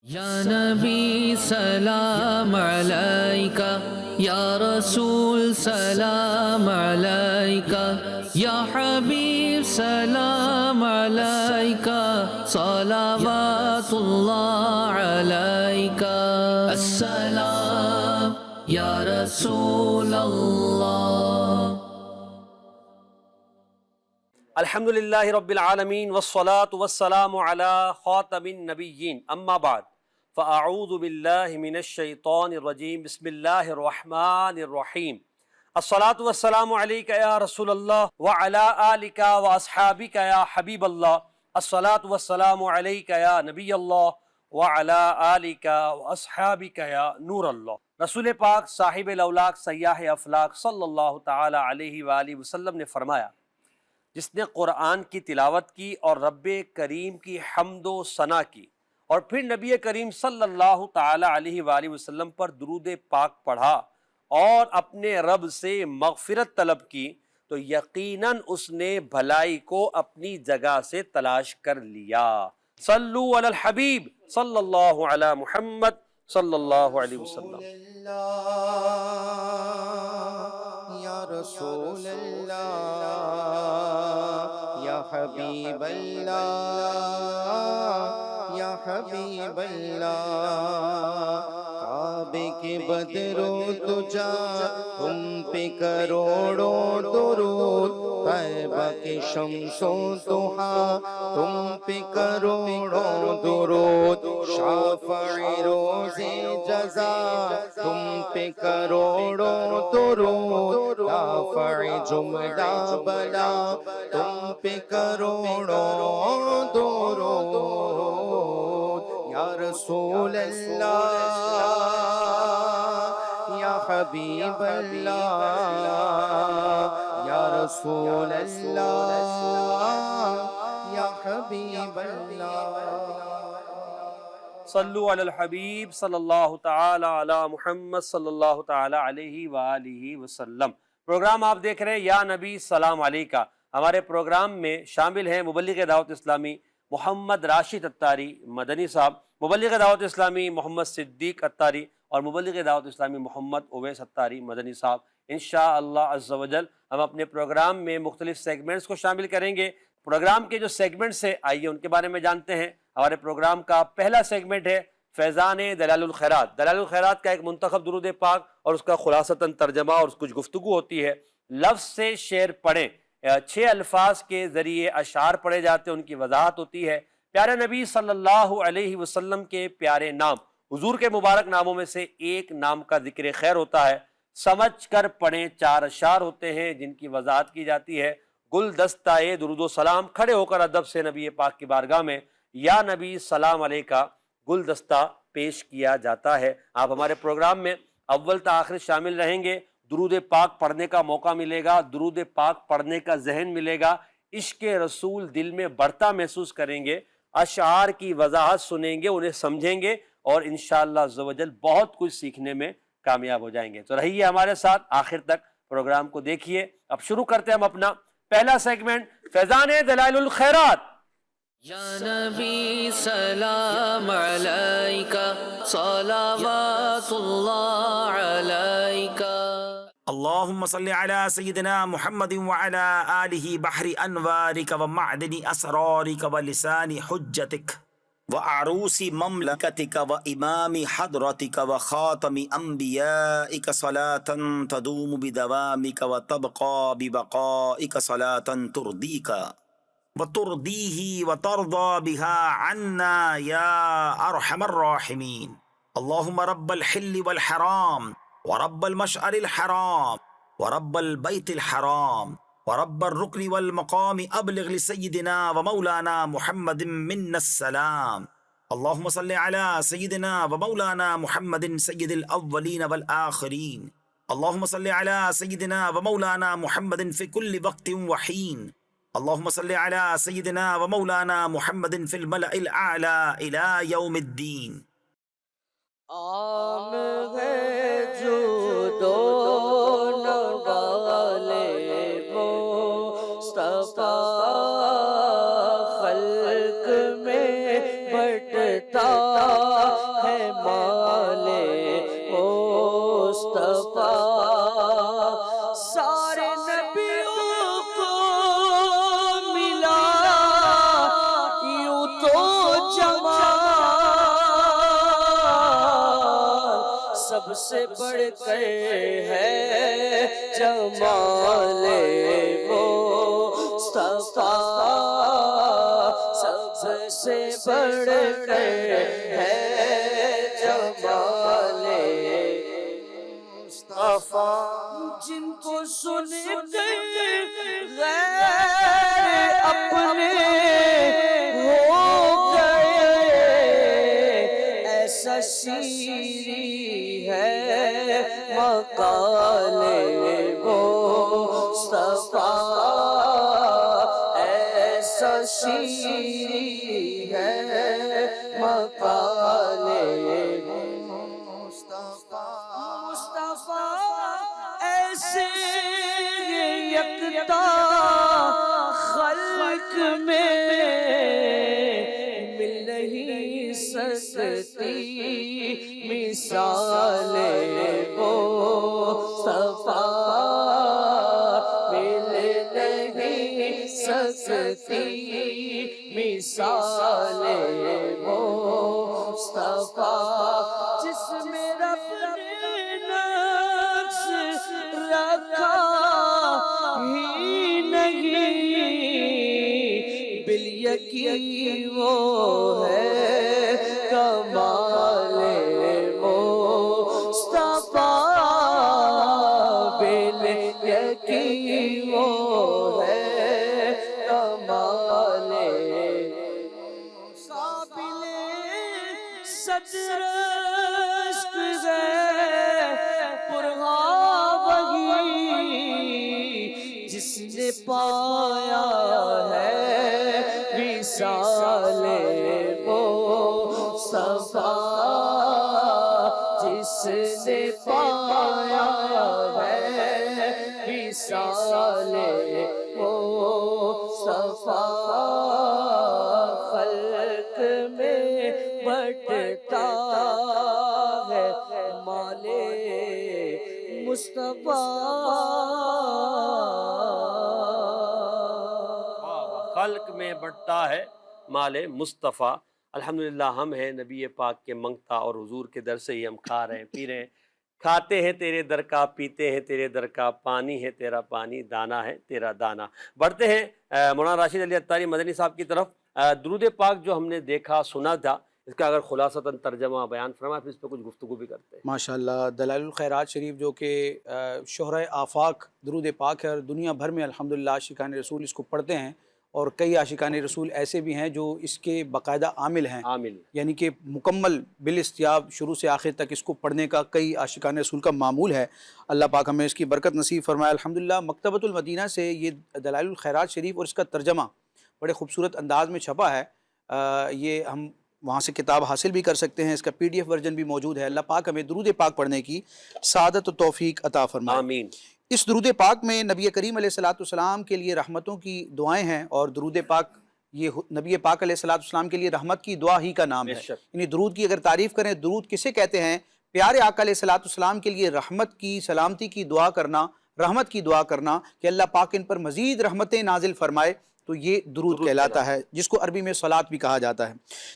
یا نبی سلام علیکہ، یا رسول سلام علیکہ، یا حبیب سلام علیکہ، صلوات اللہ علیکہ، السلام یا رسول اللہ۔ الحمدللہ رب العالمین والصلاة والسلام علی خاتم النبیین، اما بعد فاعوذ باللہ من الشیطان الرجیم، بسم اللہ الرحمن الرحیم۔ الصلاة والسلام علیکہ یا رسول اللہ وعلی آلک واصحابک یا حبیب اللہ، الصلاة والسلام علیکہ یا نبی اللہ وعلی آلک واصحابک یا نور اللہ۔ رسول پاک صاحب الاولاق سیاح افلاق صلی اللہ تعالی علیہ وآلہ وسلم نے فرمایا، جس نے قرآن کی تلاوت کی اور رب کریم کی حمد و ثنا کی اور پھر نبی کریم صلی اللہ تعالی علیہ وآلہ وسلم پر درود پاک پڑھا اور اپنے رب سے مغفرت طلب کی، تو یقیناً اس نے بھلائی کو اپنی جگہ سے تلاش کر لیا۔ صلو علی الحبیب صلی اللہ علی محمد صلی اللہ علیہ وسلم۔ یا رسول اللہ، یا حبیب اللہ، یا حبیب اللہ، کعبے کے بدرو تجا تم پہ کروڑوں درود، طیبہ کے شمس و ضحیٰ تم پہ کروڑوں درود، شافع روز جزا تم پہ کروڑوں درود، دافع جملہ بلا تم پہ کروڑوں درود، یا رسول اللہ، یا حبیب اللہ، یا رسول اللہ، یا حبیب اللہ۔ صلو علی الحبیب صلی اللہ تعالی علی محمد صلی اللہ تعالی علیہ وآلہ وسلم۔ پروگرام آپ دیکھ رہے ہیں یا نبی سلام علیکہ۔ ہمارے پروگرام میں شامل ہیں مبلغ دعوت اسلامی محمد راشد اتاری مدنی صاحب، مبلغ دعوت اسلامی محمد صدیق اتاری اور مبلغ دعوت اسلامی محمد اویس اتاری مدنی صاحب۔ انشاءاللہ عز و جل ہم اپنے پروگرام میں مختلف سیگمنٹس کو شامل کریں گے۔ پروگرام کے جو سیگمنٹس ہیں آئیے ان کے بارے میں جانتے ہیں۔ ہمارے پروگرام کا پہلا سیگمنٹ ہے فیضان دلائل الخیرات۔ دلائل الخیرات کا ایک منتخب درود پاک اور اس کا خلاصتاً ترجمہ اور کچھ گفتگو ہوتی ہے۔ لفظ سے شعر پڑھیں، 6 الفاظ کے ذریعے اشعار پڑھے جاتے ہیں، ان کی وضاحت ہوتی ہے۔ پیارے نبی صلی اللہ علیہ وسلم کے پیارے نام، حضور کے مبارک ناموں میں سے ایک نام کا ذکر خیر ہوتا ہے۔ سمجھ کر پڑھیں، 4 اشعار ہوتے ہیں جن کی وضاحت کی جاتی ہے۔ گلدستہ درود و سلام، کھڑے ہو کر ادب سے نبی پاک کی بارگاہ میں یا نبی سلام علیکہ گلدستہ پیش کیا جاتا ہے۔ آپ ہمارے پروگرام میں اول تا آخر شامل رہیں گے، درود پاک پڑھنے کا موقع ملے گا، درود پاک پڑھنے کا ذہن ملے گا، عشق رسول دل میں بڑھتا محسوس کریں گے، اشعار کی وضاحت سنیں گے، انہیں سمجھیں گے اور انشاءاللہ عز و جل بہت کچھ سیکھنے میں کامیاب ہو جائیں گے۔ تو رہیے ہمارے ساتھ، آخر تک پروگرام کو دیکھیے۔ اب شروع کرتے ہیں ہم اپنا پہلا سیگمنٹ، فیضان دلائل الخیرات۔ یا نبی سلام علیکہ، صلوات اللہ علیکہ۔ اللهم صل على سيدنا محمد وعلى آله بحر أنوارك ومعدن أسرارك ولسان حجتك وعروس مملكتك وإمام حضرتك وخاتم أنبيائك صلاة تدوم بدوامك وتبقى ببقائك صلاة ترضيك وترضيه وترضى بها عنا يا أرحم الراحمين۔ اللهم رب الحل والحرام ورب المشعر الحرام ورب البيت الحرام ورب الركن والمقام أبلغ لسيدنا ومولانا محمد منا السلام۔ اللهم صل على سيدنا ومولانا محمد سيد الأولين والآخرين۔ اللهم صل على سيدنا ومولانا محمد في كل وقت وحين۔ اللهم صل على سيدنا ومولانا محمد في الملأ الأعلى إلى يوم الدين۔ عام ہے جو دونوں والے مصطفیٰ، خلق میں بٹتا سب سے بڑھ کر ہے جمال مصطفیٰ، سب سے بڑھ کر ہے جمال مصطفیٰ، جن کو سن کر غیر اپنے ہو گئے، ایسا شیریں ہے مقال مصطفیٰ، ایسا شیریں ہے مقال مصطفیٰ، ایسے یکتا خلق میں مل نہیں سکتی مثال مصطفیٰ، مل نہیں سکتی مثال مصطفیٰ، جس میں رب نے نقش رکھا ہی نہیں، بالیقین وہ ہے کمال مصطفیٰ، بالیقین وہ ہے کمال قابل صدر عشق ہے پرہا وہی، جس نے پایا ہے وصال مصطفیٰ، جس نے پایا ہے وصال مصطفیٰ، خلق میں بٹتا ہے مال مصطفیٰ۔ خلق میں بڑھتا ہے مال مصطفیٰ۔ الحمدللہ ہم ہیں نبی پاک کے منگتا، اور حضور کے در سے ہی ہم کھا رہے ہیں، پی رہے ہیں، کھاتے ہیں تیرے در کا، پیتے ہیں تیرے در کا، پانی ہے تیرا پانی، دانا ہے تیرا دانا۔ بڑھتے ہیں مولانا راشد علی اتاری مدنی صاحب کی طرف۔ درود پاک جو ہم نے دیکھا سنا تھا، اس کا اگر خلاصتاً ترجمہ بیان فرمائے، پھر اس پہ کچھ گفتگو بھی کرتے ہیں۔ ماشاءاللہ، دلائل الخیرات شریف جو کہ شہرۂ آفاق درود پاک ہے، اور دنیا بھر میں الحمدللہ عاشقان رسول اس کو پڑھتے ہیں، اور کئی عاشقان رسول ایسے بھی ہیں جو اس کے باقاعدہ عامل ہیں، یعنی کہ مکمل بالاستیاب شروع سے آخر تک اس کو پڑھنے کا کئی عاشقان رسول کا معمول ہے۔ اللہ پاک ہمیں اس کی برکت نصیب فرمائے۔ الحمدللہ مکتبۃ المدینہ سے یہ دلائل الخیرات شریف اور اس کا ترجمہ بڑے خوبصورت انداز میں چھپا ہے، یہ ہم وہاں سے کتاب حاصل بھی کر سکتے ہیں، اس کا PDF ورژن بھی موجود ہے۔ اللہ پاک ہمیں درود پاک پڑھنے کی سعادت و توفیق عطا فرمائے، آمین۔ اس درود پاک میں نبی کریم علیہ السلام کے لیے رحمتوں کی دعائیں ہیں، اور درود پاک یہ نبی پاک علیہ السلام کے لیے رحمت کی دعا ہی کا نام ہے، یعنی درود کی اگر تعریف کریں، درود کسے کہتے ہیں؟ پیارے آقا علیہ السلام کے لیے رحمت کی، سلامتی کی دعا کرنا، رحمت کی دعا کرنا کہ اللہ پاک ان پر مزید رحمتیں نازل فرمائے، تو یہ درود کہلاتا ہے، جس کو عربی میں صلاۃ بھی کہا جاتا ہے۔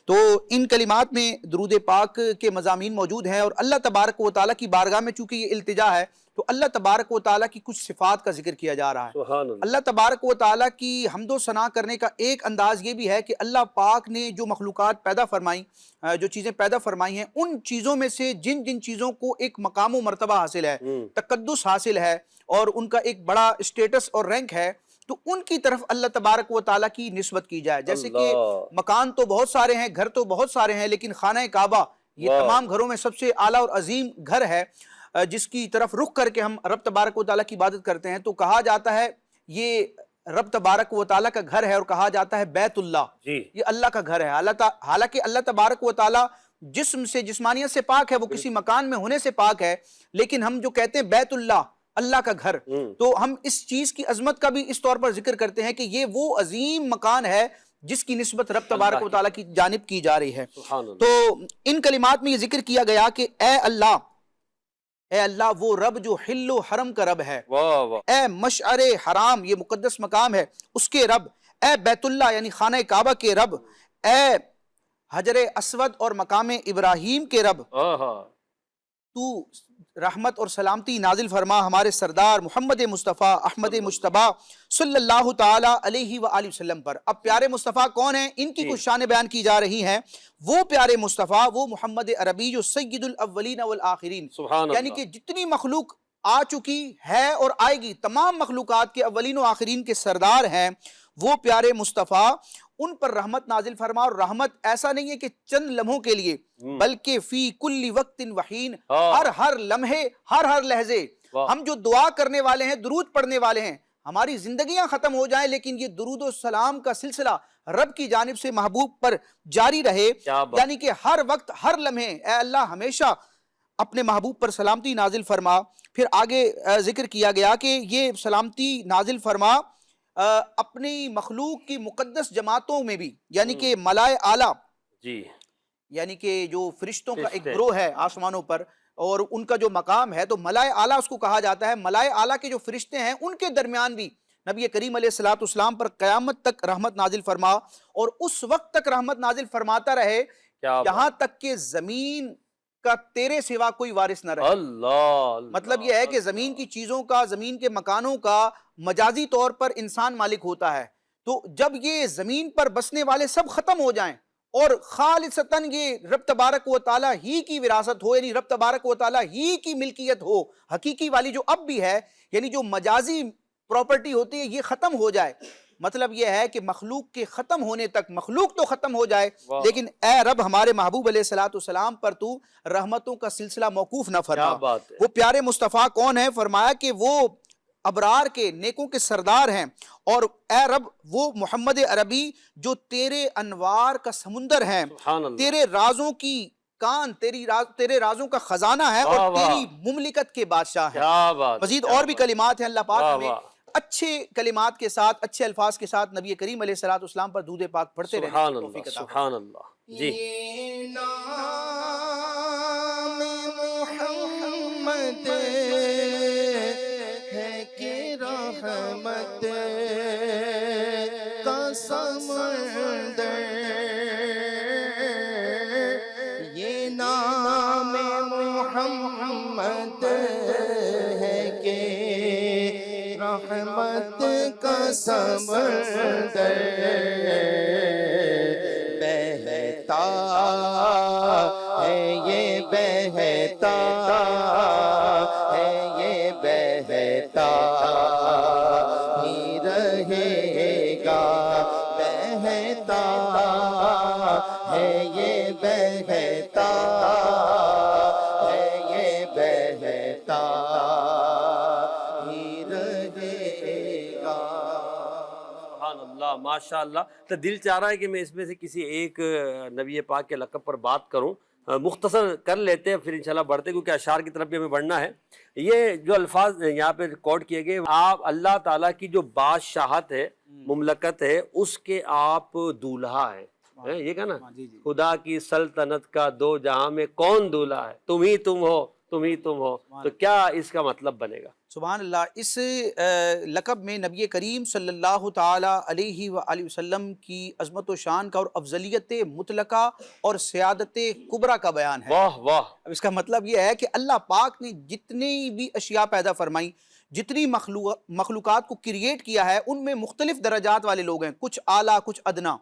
تو ان کلمات میں درود پاک کے مضامین موجود ہیں، اور اللہ تبارک و تعالیٰ کی بارگاہ میں چونکہ یہ التجا ہے، تو اللہ تبارک و تعالیٰ کی کچھ صفات کا ذکر کیا جا رہا ہے۔ اللہ تبارک و تعالیٰ کی حمد و ثنا کرنے کا ایک انداز یہ بھی ہے کہ اللہ پاک نے جو مخلوقات پیدا فرمائیں، جو چیزیں پیدا فرمائی ہیں، ان چیزوں میں سے جن جن چیزوں کو ایک مقام و مرتبہ حاصل ہے، تقدس حاصل ہے، اور ان کا ایک بڑا اسٹیٹس اور رینک ہے، تو ان کی طرف اللہ تبارک و تعالیٰ کی نسبت کی جائے۔ جیسے کہ مکان تو بہت سارے ہیں، گھر تو بہت سارے ہیں، لیکن خانہ کعبہ یہ تمام گھروں میں سب سے اعلیٰ اور عظیم گھر ہے، جس کی طرف رخ کر کے ہم رب تبارک و تعالیٰ کی عبادت کرتے ہیں۔ تو کہا جاتا ہے یہ رب تبارک و تعالیٰ کا گھر ہے، اور کہا جاتا ہے بیت اللہ، یہ اللہ کا گھر ہے۔ حالانکہ اللہ تبارک و تعالیٰ جسم سے، جسمانیت سے پاک ہے، وہ کسی مکان میں ہونے سے پاک ہے، لیکن ہم جو کہتے ہیں بیت اللہ، اللہ کا گھر، تو ہم اس چیز کی عظمت کا بھی اس طور پر ذکر کرتے ہیں کہ یہ وہ عظیم مکان ہے جس کی نسبت رب تبارک و تعالیٰ کی جانب کی جا رہی ہے۔ تو ان کلمات میں یہ ذکر کیا گیا کہ اے اللہ وہ رب جو حل و حرم کا رب ہے، اے مشعر حرام یہ مقدس مقام ہے اس کے رب، اے بیت اللہ یعنی خانہ کعبہ کے رب، اے حجر اسود اور مقام ابراہیم کے رب، تو رحمت اور سلامتی نازل فرما ہمارے سردار محمد مصطفیٰ احمد مجتبیٰ صلی اللہ تعالی علیہ وآلہ وسلم پر۔ اب پیارے مصطفیٰ کون ہیں؟ ان کی کچھ شان بیان کی جا رہی ہیں۔ وہ پیارے مصطفیٰ، وہ محمد عربی جو سید الاولین والآخرین، یعنی کہ جتنی مخلوق آ چکی ہے اور آئے گی، تمام مخلوقات کے اولین و آخرین کے سردار ہیں، وہ پیارے مصطفیٰ، ان پر رحمت نازل فرما۔ اور رحمت ایسا نہیں ہے کہ چند لمحوں کے لیے، بلکہ فی کل وقت وحین، ہر لمحے، ہر لہجے۔ ہم جو دعا کرنے والے ہیں، درود پڑھنے والے ہیں، ہماری زندگیاں ختم ہو جائیں لیکن یہ درود و سلام کا سلسلہ رب کی جانب سے محبوب پر جاری رہے، یعنی کہ ہر وقت، ہر لمحے اے اللہ ہمیشہ اپنے محبوب پر سلامتی نازل فرما۔ پھر آگے ذکر کیا گیا کہ یہ سلامتی نازل فرما اپنی مخلوق کی مقدس جماعتوں میں بھی، یعنی کہ ملائے اعلیٰ، یعنی کہ جو فرشتوں کا ایک گروہ ہے آسمانوں پر، اور ان کا جو مقام ہے تو ملائے اعلیٰ اس کو کہا جاتا ہے۔ ملائے اعلیٰ کے جو فرشتے ہیں ان کے درمیان بھی نبی کریم علیہ السلام پر قیامت تک رحمت نازل فرما، اور اس وقت تک رحمت نازل فرماتا رہے یہاں تک کہ زمین کا تیرے سوا کوئی وارث نہ رہے۔ اللہ مطلب یہ ہے کہ زمین کی چیزوں کا، زمین کے مکانوں کا مجازی طور پر انسان مالک ہوتا ہے، تو جب یہ زمین پر بسنے والے سب ختم ہو جائیں اور خالصتاً یہ رب تبارک و تعالیٰ ہی کی وراثت ہو، یعنی رب تبارک و تعالیٰ ہی کی ملکیت ہو، حقیقی والی جو اب بھی ہے، یعنی جو مجازی پراپرٹی ہوتی ہے، یہ ختم ہو جائے، مطلب یہ ہے کہ مخلوق کے ختم ہونے تک، مخلوق تو ختم ہو جائے لیکن اے رب ہمارے محبوب علیہ السلام پر تو رحمتوں کا سلسلہ موقوف نہ فرما۔ وہ پیارے مصطفیٰ کون ہیں؟ فرمایا کہ وہ ابرار کے، نیکوں کے سردار ہیں، اور اے رب وہ محمد عربی جو تیرے انوار کا سمندر ہیں، تیرے رازوں کی کان، تیرے رازوں کا خزانہ ہے، اور تیری مملکت کے بادشاہ ہیں۔ مزید اور بھی کلمات ہیں، اللہ پاک ہمیں اچھے کلمات کے ساتھ، اچھے الفاظ کے ساتھ نبی کریم علیہ السلام پر درود پاک پڑھتے رہے۔ سبحان اللہ۔ جی محمد ہے کہ رحمت کا سمندر، یہ نام محمد ہے کہ رحمت کا سمندر، بہتا ہے یہ بہتا ہے، یہ بہتا ہی رہے گا، بہتا ہے یہ بہتا ہے، یہ بہتا ہی رہے گا۔ سبحان اللہ، ماشاء اللہ۔ تو دل چاہ رہا ہے کہ میں اس میں سے کسی ایک نبی پاک کے لقب پر بات کروں، مختصر کر لیتے ہیں پھر انشاءاللہ بڑھتے، کیونکہ اشعار کی طرف بھی ہمیں بڑھنا ہے۔ یہ جو الفاظ یہاں پہ ریکارڈ کیے گئے، آپ اللہ تعالیٰ کی جو بادشاہت ہے، مملکت ہے، اس کے آپ دولہا ہیں، یہ کہا نا، خدا کی سلطنت کا دو جہاں میں کون دولہا ہے، تم ہی تم ہو، تم ہی تم ہو، تو کیا اس کا مطلب بنے گا؟ سبحان اللہ۔ اس لقب میں نبی کریم صلی اللہ تعالی علیہ وآلہ وسلم کی عظمت و شان کا اور افضلیت مطلقہ اور سیادت کبریٰ کا بیان ہے۔ واہ واہ۔ اب اس کا مطلب یہ ہے کہ اللہ پاک نے جتنی بھی اشیاء پیدا فرمائی، جتنی مخلوقات کو کریٹ کیا ہے، ان میں مختلف درجات والے لوگ ہیں، کچھ اعلیٰ کچھ ادنا،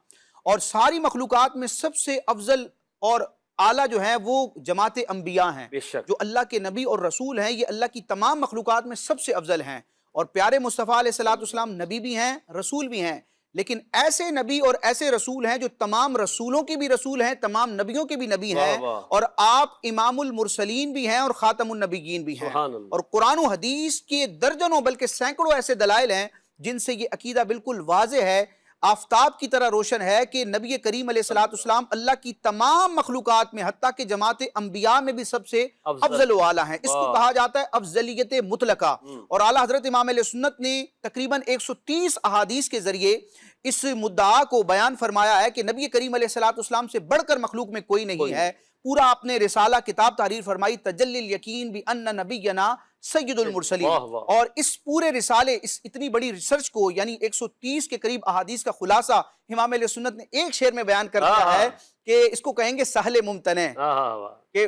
اور ساری مخلوقات میں سب سے افضل اور اعلیٰ جو ہیں وہ جماعت انبیاء ہیں، جو اللہ کے نبی اور رسول ہیں، یہ اللہ کی تمام مخلوقات میں سب سے افضل ہیں۔ اور پیارے مصطفیٰ علیہ السلام نبی بھی ہیں، رسول بھی ہیں، لیکن ایسے نبی اور ایسے رسول ہیں جو تمام رسولوں کے بھی رسول ہیں، تمام نبیوں کے بھی نبی ہیں، اور آپ امام المرسلین بھی ہیں اور خاتم النبیین بھی ہیں۔ اور قرآن و حدیث کے درجنوں بلکہ سینکڑوں ایسے دلائل ہیں جن سے یہ عقیدہ بالکل واضح ہے، آفتاب کی طرح روشن ہے کہ نبی کریم علیہ السلام اللہ کی تمام مخلوقات میں، حتیٰ کہ جماعت انبیاء میں بھی سب سے افضل و اعلیٰ ہیں۔ اس کو کہا جاتا ہے افضلیت مطلقہ۔ اور اعلیٰ حضرت امام علیہ سنت نے تقریباً 130 احادیث کے ذریعے اس مدعا کو بیان فرمایا ہے کہ نبی کریم علیہ السلام سے بڑھ کر مخلوق میں کوئی نہیں ہے۔ پورا آپ نے رسالہ کتاب تحریر فرمائی، تجلی الیقین بان نبینا سید المرسلین، اور اس پورے رسالے، اس اتنی بڑی ریسرچ کو، یعنی 130 کے قریب احادیث کا خلاصہ امام علیہ سنت نے ایک شعر میں بیان کر دیا ہے کہ اس کو کہیں گے سہل ممتنع، کہ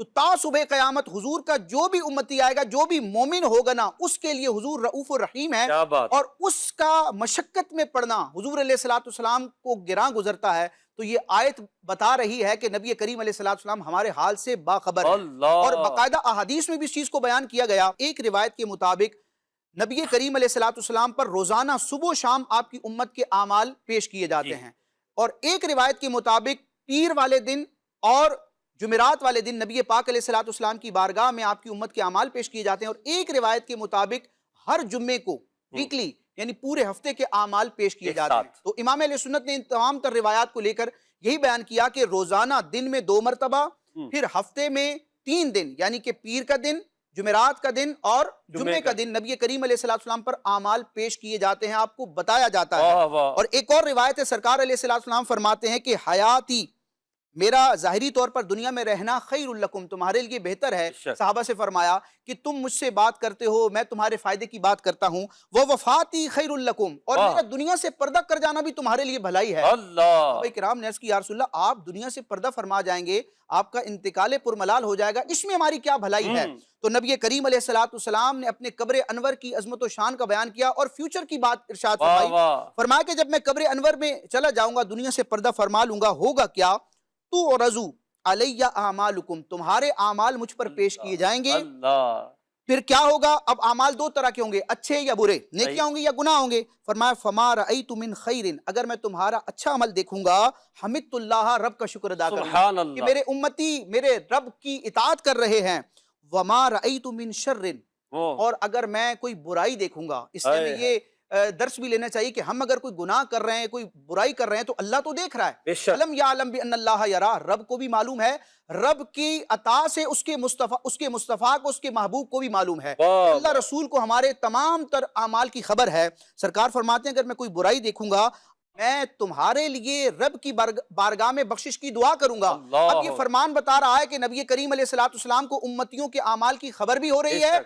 تو تا صبح قیامت حضور کا جو بھی امتی آئے گا، جو بھی مومن ہوگا نا، اس کے لیے حضور رؤوف الرحیم ہے، کیا بات، اور اس کا مشقت میں پڑنا حضور علیہ الصلوۃ والسلام کو گراں گزرتا ہے۔ تو یہ آیت بتا رہی ہے کہ نبی کریم علیہ الصلوۃ والسلام ہمارے حال سے باخبر ہے، اللہ، اور باقاعدہ احادیث میں بھی اس چیز کو بیان کیا گیا۔ ایک روایت کے مطابق نبی کریم علیہ الصلوۃ والسلام پر روزانہ صبح و شام آپ کی امت کے اعمال پیش کیے جاتے ہیں، اور ایک روایت کے مطابق پیر والے دن اور جمعرات والے دن نبی پاک علیہ الصلوۃ والسلام کی بارگاہ میں آپ کی امت کے اعمال پیش کیے جاتے ہیں، اور ایک روایت کے مطابق ہر جمعے کو ویکلی یعنی پورے ہفتے کے اعمال پیش کیے ایک جاتے ہیں۔ ساتھ۔ تو امام اہل سنت نے ان تمام تر روایات کو لے کر یہی بیان کیا کہ روزانہ دن میں 2 مرتبہ، پھر ہفتے میں 3 دن، یعنی کہ پیر کا دن، جمعرات کا دن اور جمعے کا دن نبی کریم علیہ الصلوۃ والسلام پر اعمال پیش کیے جاتے ہیں، آپ کو بتایا جاتا ہے۔ واہ واہ، اور ایک اور روایت ہے، سرکار علیہ الصلوۃ والسلام فرماتے ہیں کہ حیاتی، میرا ظاہری طور پر دنیا میں رہنا خیر لکم، تمہارے لیے بہتر ہے۔ صحابہ سے فرمایا کہ تم مجھ سے بات کرتے ہو، میں تمہارے فائدے کی بات کرتا ہوں، وہ وفاتی خیر لکم، اور میرا دنیا سے پردہ کر جانا بھی تمہارے لیے بھلائی ہے۔ اللہ، صحابہ کرام نے عرض کی یا رسول اللہ، آپ دنیا سے پردہ فرما جائیں گے، آپ کا انتقال پرملال ہو جائے گا، اس میں ہماری کیا بھلائی ہے؟ تو نبی کریم علیہ الصلوۃ والسلام نے اپنے قبر انور کی عظمت و شان کا بیان کیا اور فیوچر کی بات ارشاد فرمائی۔ فرمایا کہ جب میں قبر انور میں چلا جاؤں گا، دنیا سے پردہ فرما لوں گا، ہوگا کیا؟ تو عرضو علیہ اعمالکم، تمہارے اعمال مجھ پر پیش کیے جائیں گے۔ اللہ، پھر کیا ہوگا؟ اب اعمال 2 طرح کے ہوں گے، اچھے یا برے، نیکیاں ہوں گی یا گناہ ہوں گے۔ فرمایا فما رأیت من خیر، اگر میں تمہارا اچھا عمل دیکھوں گا، حمدت اللہ، رب کا شکر ادا کروں سبحان گا اللہ، کہ میرے امتی میرے رب کی اطاعت کر رہے ہیں۔ وما رأیت من شر، اور اگر میں کوئی برائی دیکھوں گا، اس سے ہمیں یہ درس بھی لینا چاہیے کہ ہم اگر کوئی گناہ کر رہے ہیں، کوئی برائی کر رہے ہیں، تو اللہ تو دیکھ رہا ہے۔ علم یعلم بان اللہ یرا، رب کو بھی معلوم ہے، رب کی عطا سے اس کے مصطفیٰ کو، اس کے محبوب کو بھی معلوم ہے، اللہ رسول کو ہمارے تمام تر اعمال کی خبر ہے۔ سرکار فرماتے ہیں اگر میں کوئی برائی دیکھوں گا، میں تمہارے لیے رب کی بارگاہ میں بخشش کی دعا کروں گا۔ اب یہ فرمان بتا رہا ہے کہ نبی کریم علیہ الصلوۃ والسلام کو امتیوں کے اعمال کی خبر بھی ہو رہی ہے،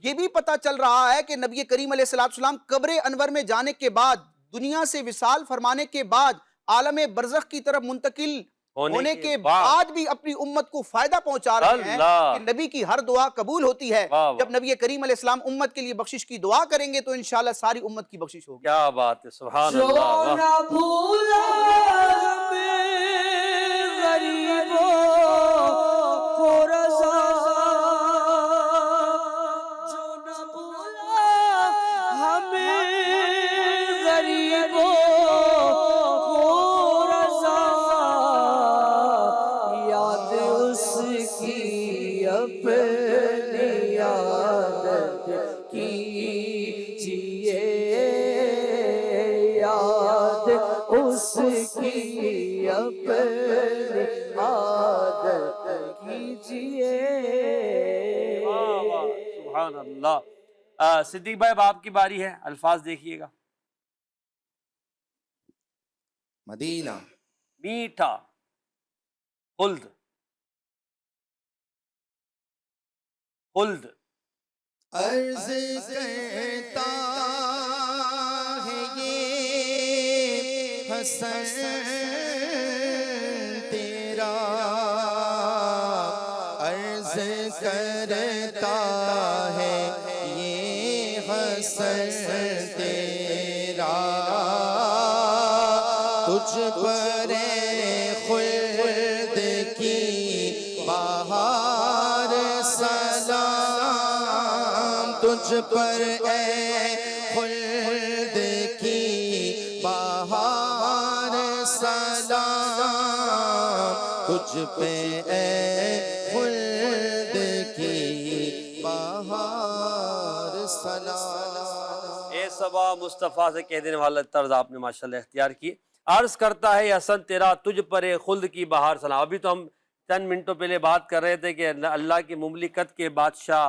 یہ بھی پتہ چل رہا ہے کہ نبی کریم علیہ الصلوۃ والسلام قبر انور میں جانے کے بعد، دنیا سے وصال فرمانے کے بعد، عالم برزخ کی طرف منتقل ہونے کے بعد بھی اپنی امت کو فائدہ پہنچا رہے ہیں کہ نبی کی ہر دعا قبول ہوتی ہے۔ جب نبی کریم علیہ السلام امت کے لیے بخشش کی دعا کریں گے تو انشاءاللہ ساری امت کی بخشش ہوگی۔ کیا بات ہے، سبحان اللہ، جو نہ بھولا ہمیں غریبوں کو رضا، جو نہ بھولا ہمیں غریبوں کو رضا، یاد اس کی اپنی عادت کیجئے، یاد اس کی اپنی عادت کیجئے۔ سبحان اللہ۔ صدیق بھائی اب آپ کی باری ہے، الفاظ دیکھیے گا۔ مدینہ، میٹھا، خلد، خلد، عرض کرتا ہے یہ حسن تیرا، عرض کرتا ہے یہ حسن تیرا، تجھ پر خلد کی بہار سلام، تجھ پر اے خلد کی بہار سلام، تجھ پہ اے خلد کی بہار سلام۔ اے صبا مصطفیٰ سے کہہ دینے والا طرز آپ نے ماشاءاللہ اختیار کی۔ عرض کرتا ہے یا حسن تیرا، تجھ پر خلد کی بہار سلام۔ ابھی تو ہم چند منٹوں پہلے بات کر رہے تھے کہ اللہ کی مملکت کے بادشاہ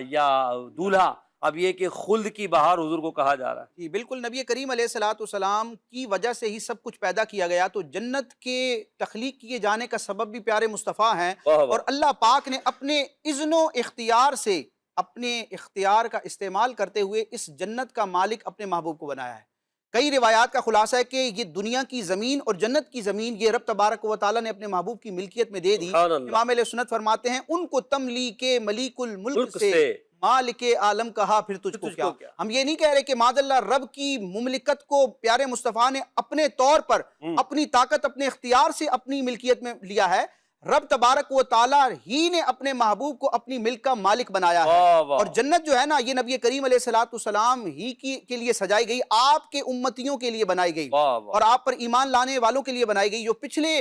یا دولہا، اب یہ کہ خلد کی بہار حضور کو کہا جا رہا ہے۔ جی بالکل، نبی کریم علیہ الصلوۃ والسلام کی وجہ سے ہی سب کچھ پیدا کیا گیا، تو جنت کے تخلیق کیے جانے کا سبب بھی پیارے مصطفیٰ ہیں، اور اللہ پاک نے اپنے اذن و اختیار سے، اپنے اختیار کا استعمال کرتے ہوئے اس جنت کا مالک اپنے محبوب کو بنایا ہے۔ کئی روایات کا خلاصہ ہے کہ یہ دنیا کی زمین اور جنت کی زمین یہ رب تبارک و تعالیٰ نے اپنے محبوب کی ملکیت میں دے دی. سبحان اللہ. امام اہل سنت فرماتے ہیں ان کو تملیک ملیک الملک ملک سے سے مالک عالم کہا پھر تجھ کو کیا. ہم یہ نہیں کہہ رہے کہ معاذ اللہ رب کی مملکت کو پیارے مصطفیٰ نے اپنے طور پر اپنی طاقت اپنے اختیار سے اپنی ملکیت میں لیا ہے. رب تبارک و تعالیٰ ہی نے اپنے محبوب کو اپنی ملک کا مالک بنایا ہے. اور جنت جو ہے نا یہ نبی کریم علیہ السلام ہی کے لیے سجائی گئی, آپ کے امتیوں کے لیے بنائی گئی, اور آپ پر ایمان لانے والوں کے لیے بنائی گئی. جو پچھلے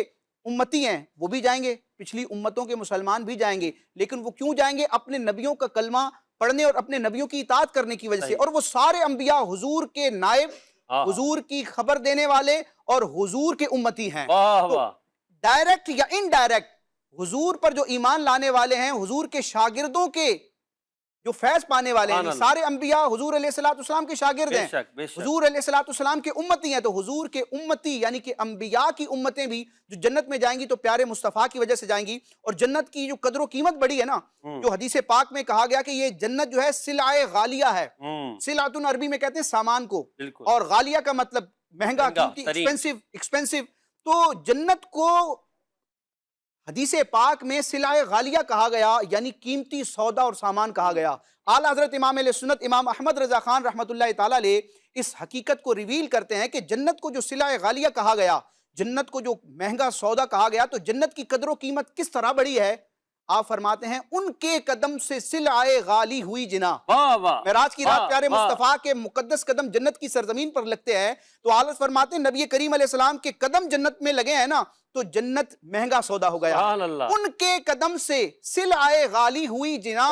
امتی ہیں وہ بھی جائیں گے, پچھلی امتوں کے مسلمان بھی جائیں گے, لیکن وہ کیوں جائیں گے؟ اپنے نبیوں کا کلمہ پڑھنے اور اپنے نبیوں کی اطاعت کرنے کی وجہ سے. اور وہ سارے انبیاء حضور کے نائب, حضور کی خبر دینے والے اور حضور کے امتی ہیں. ڈائریکٹ یا انڈائریکٹ حضور پر جو ایمان لانے والے ہیں, حضور کے شاگردوں کے جو فیض پانے والے ہیں, سارے انبیاء حضور علیہ السلام کے شاگرد ہیں, حضور علیہ السلام کے امتی ہیں. تو حضور کے امتی یعنی کہ انبیاء کی امتیں بھی جو جنت میں جائیں گی تو پیارے مصطفیٰ کی وجہ سے جائیں گی. اور جنت کی جو قدر و قیمت بڑی ہے نا, جو حدیث پاک میں کہا گیا کہ یہ جنت جو ہے سلعہ غالیہ ہے. سلعۃ عربی میں کہتے ہیں سامان کو, اور غالیہ کا مطلب مہنگا, قیمتی, ایکسپینسو. تو جنت کو حدیث پاک میں سلعہ غالیہ کہا گیا, یعنی قیمتی سودا اور سامان کہا گیا. اعلیٰ حضرت امام اہل سنت امام احمد رضا خان رحمۃ اللہ تعالیٰ علیہ اس حقیقت کو ریویل کرتے ہیں کہ جنت کو جو سلعہ غالیہ کہا گیا, جنت کو جو مہنگا سودا کہا گیا, تو جنت کی قدر و قیمت کس طرح بڑی ہے. آپ فرماتے ہیں ان کے قدم سے سلعہ غالی ہوئی جنا. معراج کی رات پیارے مصطفیٰ کے مقدس قدم جنت کی سرزمین پر لگتے ہیں, تو اعلیٰ فرماتے ہیں نبی کریم علیہ السلام کے قدم جنت میں لگے ہیں نا, تو جنت مہنگا سودا ہو گیا. ان کے قدم سے سلعہ غالی ہوئی جنا,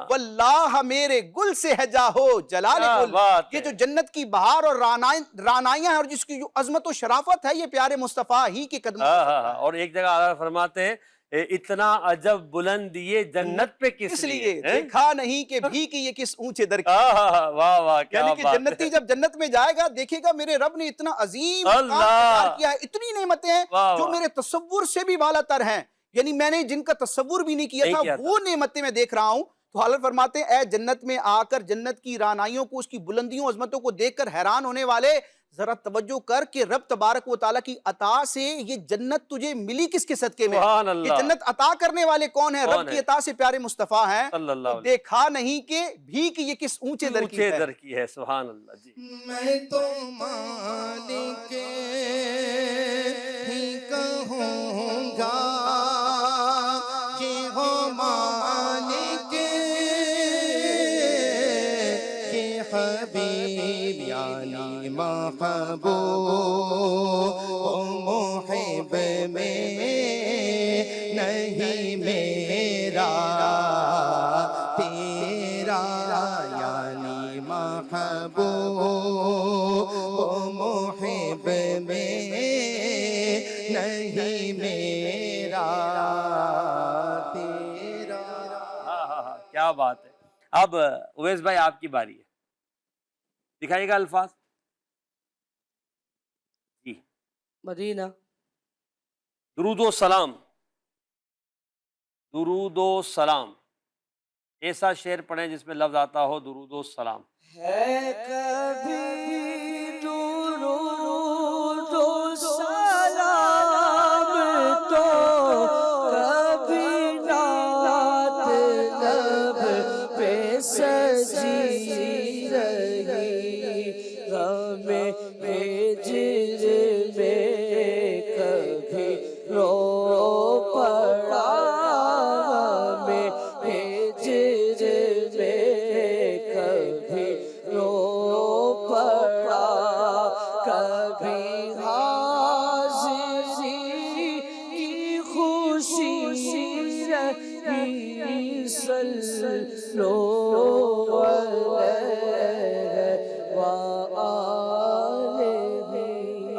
واللہ میرے گل سے ہے جاہو جلال گل. یہ جو جنت کی بہار اور رعنائیاں ہیں اور جس کی جو عظمت و شرافت ہے, یہ پیارے مصطفیٰ ہی کے قدموں. اور ایک جگہ اعلیٰ فرماتے ہیں اتنا عجب بلند یہ جنت پہ کس لیے دیکھا نہیں کہ بھی کہ یہ کس اونچے در کی. واہ واہ, یعنی کہ جنتی جب جنت میں جائے گا دیکھے گا میرے رب نے اتنا عظیم کام کیا ہے, اتنی نعمتیں ہیں جو میرے تصور سے بھی بالا تر ہیں, یعنی میں نے جن کا تصور بھی نہیں کیا تھا وہ نعمتیں میں دیکھ رہا ہوں. تو حضرت فرماتے ہیں اے جنت میں آ کر جنت کی رعنائیوں کو, اس کی بلندیوں عظمتوں کو دیکھ کر حیران ہونے والے, ذرا توجہ کر کہ رب تبارک و تعالیٰ کی عطا سے یہ جنت تجھے ملی کس کے صدقے میں. یہ جنت عطا کرنے والے کون ہیں؟ رب کی عطا سے پیارے مصطفیٰ ہیں. تو دیکھا نہیں کہ بھی کہ یہ کس اونچے در کی ہے. سبحان اللہ. جی میں تو مالک ہی کہوں گا کہ ہو مالک کہ حبیب یعنی محبوب محب میں نہیں میرا تیرا, یعنی محبوب محب میں نہیں میرا تیرا. کیا بات ہے. اب اویس بھائی آپ کی باری ہے, دکھائیے گا الفاظ. جی مدینہ. درود و سلام. درود و سلام ایسا شعر پڑھیں جس میں لفظ آتا ہو درود و سلام. ہے کبھی درود و سلام تو کبھی نعت لب پہ سجی رہی, غم ہجر میں کبھی رو پڑا, غم ہجر میں کبھی رو پڑا, کبھی حاضری کی خوشی رہی, صلو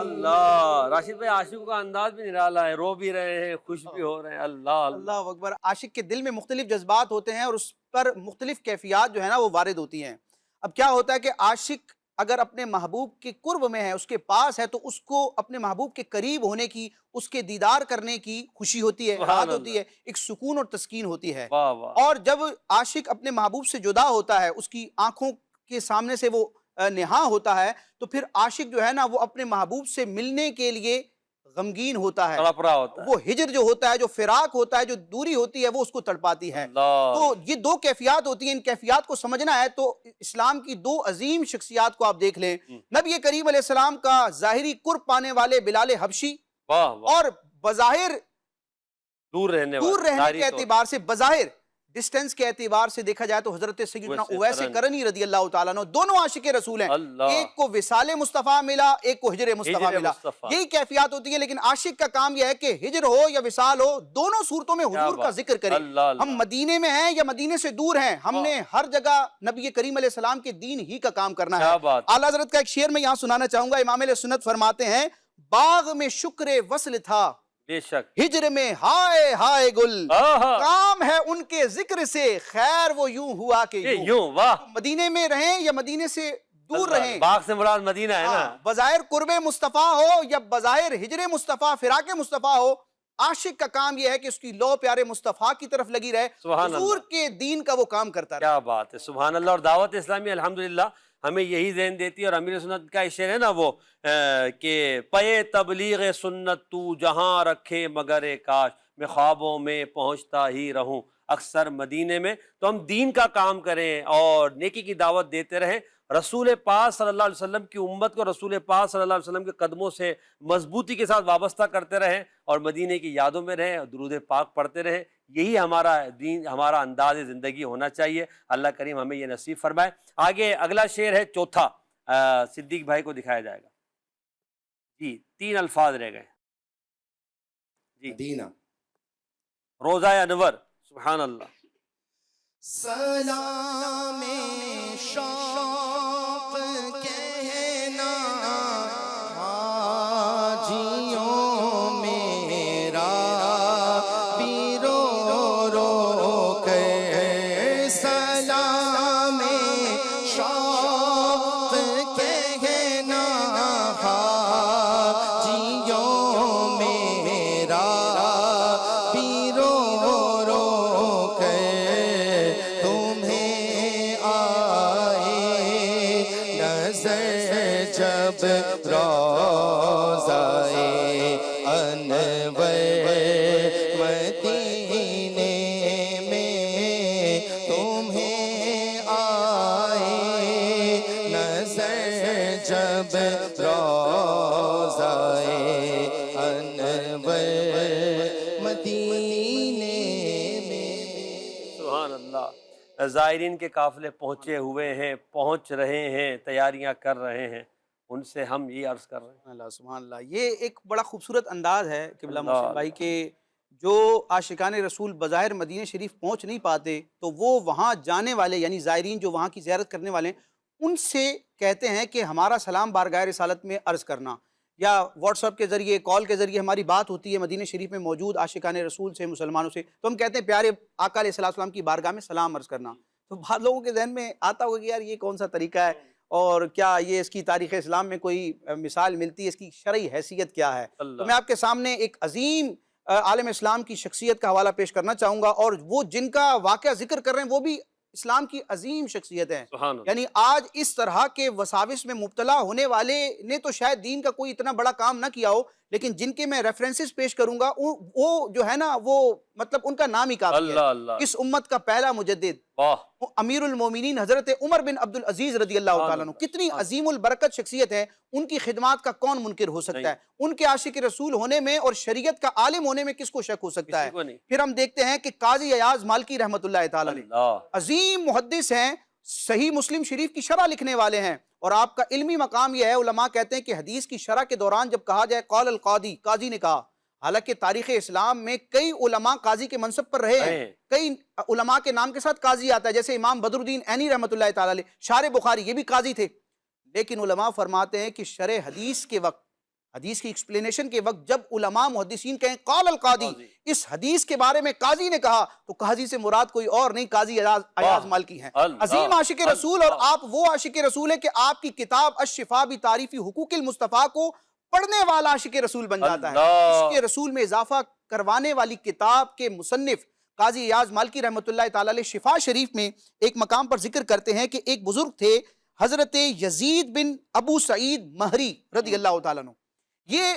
اللہ. راشد بھائی عاشق کا انداز بھی نرالا ہے, رو بھی رہے ہیں, خوش بھی ہو رہے ہیں. اللہ اللہ اکبر. عاشق کے دل میں مختلف جذبات ہوتے ہیں اور اس پر مختلف کیفیات جو ہے نا وہ وارد ہوتی ہیں. اب کیا ہوتا ہے کہ عاشق اگر اپنے محبوب کے قرب میں ہے, اس کے پاس ہے, تو اس کو اپنے محبوب کے قریب ہونے کی, اس کے دیدار کرنے کی خوشی ہوتی ہے, راحت ہوتی ہے, ایک سکون اور تسکین ہوتی ہے. اور جب عاشق اپنے محبوب سے جدا ہوتا ہے, اس کی آنکھوں کے سامنے سے وہ نہاں ہوتا ہے تو پھر عاشق جو ہے نا وہ اپنے محبوب سے ملنے کے لیے غمگین ہوتا ہے، تڑپ رہا ہوتا ہے. وہ ہجر جو ہوتا ہے، جو فراق ہوتا ہے، جو دوری ہوتی ہے وہ اس کو تڑپاتی ہے. اللہ. تو یہ دو کیفیات ہوتی ہیں، ان کیفیات کو سمجھنا ہے تو اسلام کی دو عظیم شخصیات کو آپ دیکھ لیں. نبی کریم علیہ السلام کا ظاہری قرب پانے والے بلال حبشی، واہ واہ. اور بظاہر دور رہنے کے اعتبار سے، بظاہر ڈسٹنس کے اعتبار سے دیکھا جائے تو حضرت سیدنا اویس قرنی رضی اللہ تعالیٰ عنہ دونوں عاشق رسول ہیں. ایک کو وصال مصطفیٰ ملا، ایک کو ہجر مصطفیٰ ملا. یہی کیفیات ہوتی ہیں، لیکن عاشق کا کام یہ ہے کہ ہجر ہو یا وصال ہو، دونوں صورتوں میں حضور کا ذکر کریں. ہم مدینے میں ہیں یا مدینے سے دور ہیں، ہم نے ہر جگہ نبی کریم علیہ السلام کے دین ہی کا کام کرنا ہے. اعلیٰ حضرت کا ایک شعر میں یہاں سنانا چاہوں گا. امام علیہ سنت فرماتے ہیں، باغ میں شکر وصل تھا، بے شک ہجر میں ہائے ہائے گل، کام ہے ان کے ذکر سے، خیر وہ یوں ہوا کہ یوں. واہ. مدینے میں رہیں یا مدینے سے دور رہیں، باغ سے مراد مدینہ ہے نا. بظاہر قرب مصطفیٰ ہو یا بظاہر ہجر مصطفیٰ فراق مصطفیٰ ہو، عاشق کا کام یہ ہے کہ اس کی لو پیارے مصطفیٰ کی طرف لگی رہے، حضور کے دین کا وہ کام کرتا رہے. کیا بات ہے، سبحان اللہ. اور دعوت اسلامی الحمدللہ ہمیں یہی ذہن دیتی ہے. اور امیر سنت کا شعر ہے نا وہ کہ پے تبلیغ سنت تو جہاں رکھے مگر کاش، میں خوابوں میں پہنچتا ہی رہوں اکثر مدینے میں. تو ہم دین کا کام کریں اور نیکی کی دعوت دیتے رہیں. رسول پاک صلی اللہ علیہ وسلم کی امت کو رسول پاک صلی اللہ علیہ وسلم کے قدموں سے مضبوطی کے ساتھ وابستہ کرتے رہیں اور مدینے کی یادوں میں رہیں اور درود پاک پڑھتے رہیں. یہی ہمارا دین، ہمارا انداز زندگی ہونا چاہیے. اللہ کریم ہمیں یہ نصیب فرمائے. آگے اگلا شعر ہے چوتھا، صدیق بھائی کو دکھایا جائے گا. جی 3 الفاظ رہ گئے. جی مدینہ. روضہ انور. سبحان اللہ. سلام شوق کہنا حاجیوں میرا بھی رو رو کے، سلام شوق کہنا حاجیوں میرا بھی رو رو کے، جب روضہ انور مدینے میں تمہیں آئے نظر، جب روضہ انور مدینے میں. سبحان اللہ. زائرین کے قافلے پہنچے ہوئے ہیں، پہنچ رہے ہیں، تیاریاں کر رہے ہیں، ان سے ہم یہ عرض کر رہے ہیں. اللہ سبحان اللہ. یہ ایک بڑا خوبصورت انداز ہے قبلہ محسن بھائی کہ جو عاشقان رسول بظاہر مدینہ شریف پہنچ نہیں پاتے تو وہ وہاں جانے والے یعنی زائرین جو وہاں کی زیارت کرنے والے ہیں ان سے کہتے ہیں کہ ہمارا سلام بارگاہ رسالت میں عرض کرنا، یا واٹس ایپ کے ذریعے، کال کے ذریعے ہماری بات ہوتی ہے مدینہ شریف میں موجود عاشقان رسول سے، مسلمانوں سے، تو ہم کہتے ہیں پیارے آقا علیہ السلام کی بارگاہ میں سلام عرض کرنا. تو بعض لوگوں کے ذہن میں آتا ہوگا کہ یار یہ کون سا طریقہ ہے، اور کیا یہ اس کی تاریخ اسلام میں کوئی مثال ملتی ہے، اس کی شرعی حیثیت کیا ہے؟ تو میں آپ کے سامنے ایک عظیم عالم اسلام کی شخصیت کا حوالہ پیش کرنا چاہوں گا، اور وہ جن کا واقعہ ذکر کر رہے ہیں وہ بھی اسلام کی عظیم شخصیت ہیں. یعنی آج اس طرح کے وساوس میں مبتلا ہونے والے نے تو شاید دین کا کوئی اتنا بڑا کام نہ کیا ہو، لیکن جن کے میں ریفرنسز پیش کروں گا وہ جو ہے نا وہ مطلب ان کا نام ہی کافی ہے. اس امت کا پہلا مجدد امیر المومنین حضرت عمر بن عبد العزیز رضی اللہ تعالیٰ عنہ، کتنی عظیم البرکت شخصیت ہے. ان کی خدمات کا کون منکر ہو سکتا ہے؟ ان کے عاشق رسول ہونے میں اور شریعت کا عالم ہونے میں کس کو شک ہو سکتا ہے؟ پھر ہم دیکھتے ہیں کہ قاضی ایاز مالکی رحمۃ اللہ تعالیٰ علیہ عظیم محدث ہیں، صحیح مسلم شریف کی شرح لکھنے والے ہیں، اور آپ کا علمی مقام یہ ہے، علماء کہتے ہیں کہ حدیث کی شرح کے دوران جب کہا جائے قال القاضی، قاضی نے کہا، حالانکہ تاریخ اسلام میں کئی علماء قاضی کے منصب پر رہے ہیں، کئی علماء کے نام کے ساتھ قاضی آتا ہے، جیسے امام بدر الدین عینی رحمۃ اللہ تعالیٰ علیہ، شارح بخاری، یہ بھی قاضی تھے. لیکن علماء فرماتے ہیں کہ شرح حدیث کے وقت، حدیث کی ایکسپلینیشن کے وقت جب علماء محدثین کہیں قال القاضی، اس حدیث کے بارے میں قاضی نے کہا، تو قاضی سے مراد کوئی اور نہیں، قاضی ایاز مالکی ہیں، عظیم عاشق رسول. اور آپ وہ عاشق رسول ہے کہ آپ کی کتاب الشفاء بتعریف حقوق المصطفیٰ کو پڑھنے والا عاشق رسول بن جاتا ہے. عشق رسول میں اضافہ کروانے والی کتاب کے مصنف قاضی ایاز مالکی رحمۃ اللہ تعالی علیہ شفاء شریف میں ایک مقام پر ذکر کرتے ہیں کہ ایک بزرگ تھے حضرت یزید بن ابو سعید مہری رضی اللہ تعالیٰ عنہ، یہ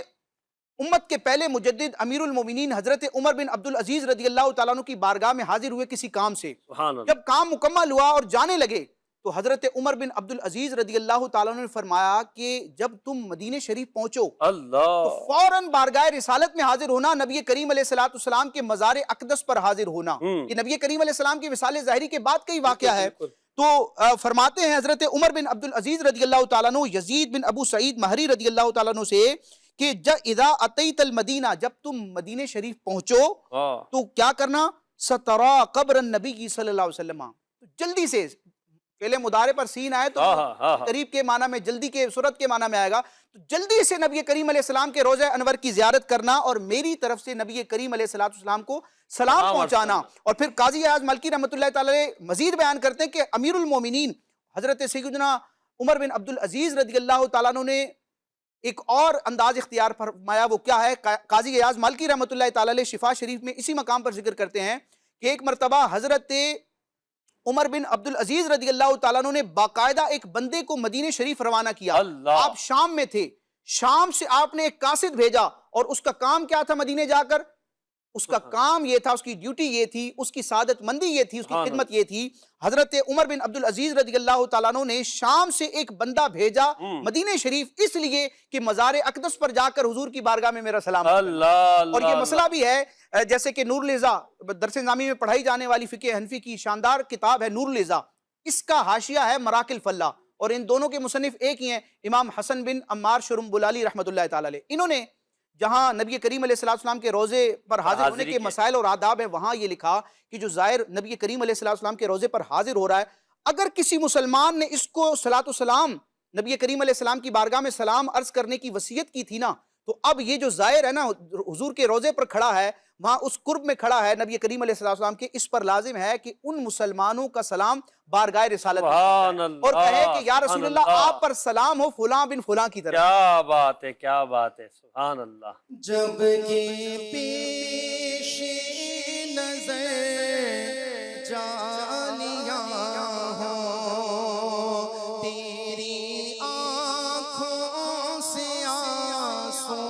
امت کے پہلے مجدد امیر المومنین حضرت عمر بن عبدالعزیز رضی اللہ تعالیٰ عنہ کی بارگاہ میں حاضر ہوئے کسی کام سے۔ سبحان اللہ۔ جب کام مکمل ہوا اور جانے لگے تو حضرت عمر بن عبدالعزیز رضی اللہ تعالیٰ عنہ نے فرمایا کہ جب تم مدینہ شریف پہنچو اللہ، تو فوراً بارگاہ رسالت میں حاضر ہونا، نبی کریم علیہ السلام کے مزار اقدس پر حاضر ہونا۔ یہ نبی کریم علیہ السلام کی وصال ظاہری کے بعد کا ہی واقعہ ہے۔ تو فرماتے ہیں حضرت عمر بن عبدالعزیز رضی اللہ تعالیٰ عنہ یزید بن ابو سعید مہری رضی اللہ تعالیٰ عنہ سے کہ اذا اتیت المدینہ، جب تم مدینہ شریف پہنچو تو کیا کرنا؟ سترا قبر النبی صلی اللہ علیہ وسلم، جلدی سے، پہلے مضارع پر سین آئے تو قریب کے معنی میں، جلدی کے صورت کے معنی میں آئے گا، تو جلدی سے نبی کریم علیہ السلام کے روضہ انور کی زیارت کرنا اور میری طرف سے نبی کریم علیہ السلام کو سلام پہنچانا۔ اور پھر قاضی اعظم مالکی رحمۃ اللہ تعالی مزید بیان کرتے ہیں کہ امیر المومنین حضرت سیدنا عمر بن عبدالعزیز رضی اللہ تعالیٰ عنہ نے ایک اور انداز اختیار فرمایا، وہ کیا ہے؟ قاضی اعظم مالکی رحمۃ اللہ تعالی شفا شریف میں اسی مقام پر ذکر کرتے ہیں کہ ایک مرتبہ حضرت عمر بن عبدالعزیز رضی اللہ تعالیٰ عنہ نے باقاعدہ ایک بندے کو مدینہ شریف روانہ کیا۔ آپ شام میں تھے، شام سے آپ نے ایک قاصد بھیجا اور اس کا کام کیا تھا؟ مدینہ جا کر اس کا کام یہ تھا، اس کی ڈیوٹی یہ تھی، اس کی سعادت مندی یہ تھی، اس کی خدمت یہ تھی۔ حضرت عمر بن عبدالعزیز رضی اللہ تعالیٰ عنہ نے شام سے ایک بندہ بھیجا مدینہ شریف اس لیے کہ مزار اقدس پر جا کر حضور کی بارگاہ میں میرا سلام۔ اور یہ مسئلہ بھی ہے، جیسے کہ نور الیزا درس نظامی میں پڑھائی جانے والی فقہ حنفی کی شاندار کتاب ہے نور الیزا، اس کا حاشیہ ہے مراقل فلاح، اور ان دونوں کے مصنف ایک ہی ہیں، امام حسن بن عمار شرمبلالی رحمۃ اللہ تعالی علیہ۔ انہوں نے جہاں نبی کریم علیہ السلام کے روزے پر حاضر ہونے کے مسائل اور آداب ہیں، وہاں یہ لکھا کہ جو زائر نبی کریم علیہ السلام کے روزے پر حاضر ہو رہا ہے، اگر کسی مسلمان نے اس کو صلاۃ و سلام نبی کریم علیہ السلام کی بارگاہ میں سلام عرض کرنے کی وصیت کی تھی نا، تو اب یہ جو زائر ہے نا حضور کے روزے پر کھڑا ہے، وہاں اس قرب میں کھڑا ہے نبی کریم علیہ السلام کے، اس پر لازم ہے کہ ان مسلمانوں کا سلام بارگاہ رسالت اور کہے کہ یا رسول اللہ آپ پر سلام ہو فلاں بن فلاں کی طرف۔ کیا بات ہے، کیا بات ہے، سبحان اللہ۔ جب کہ پیش نظر جانیاں ہوں، تیری آنکھوں سے آنسو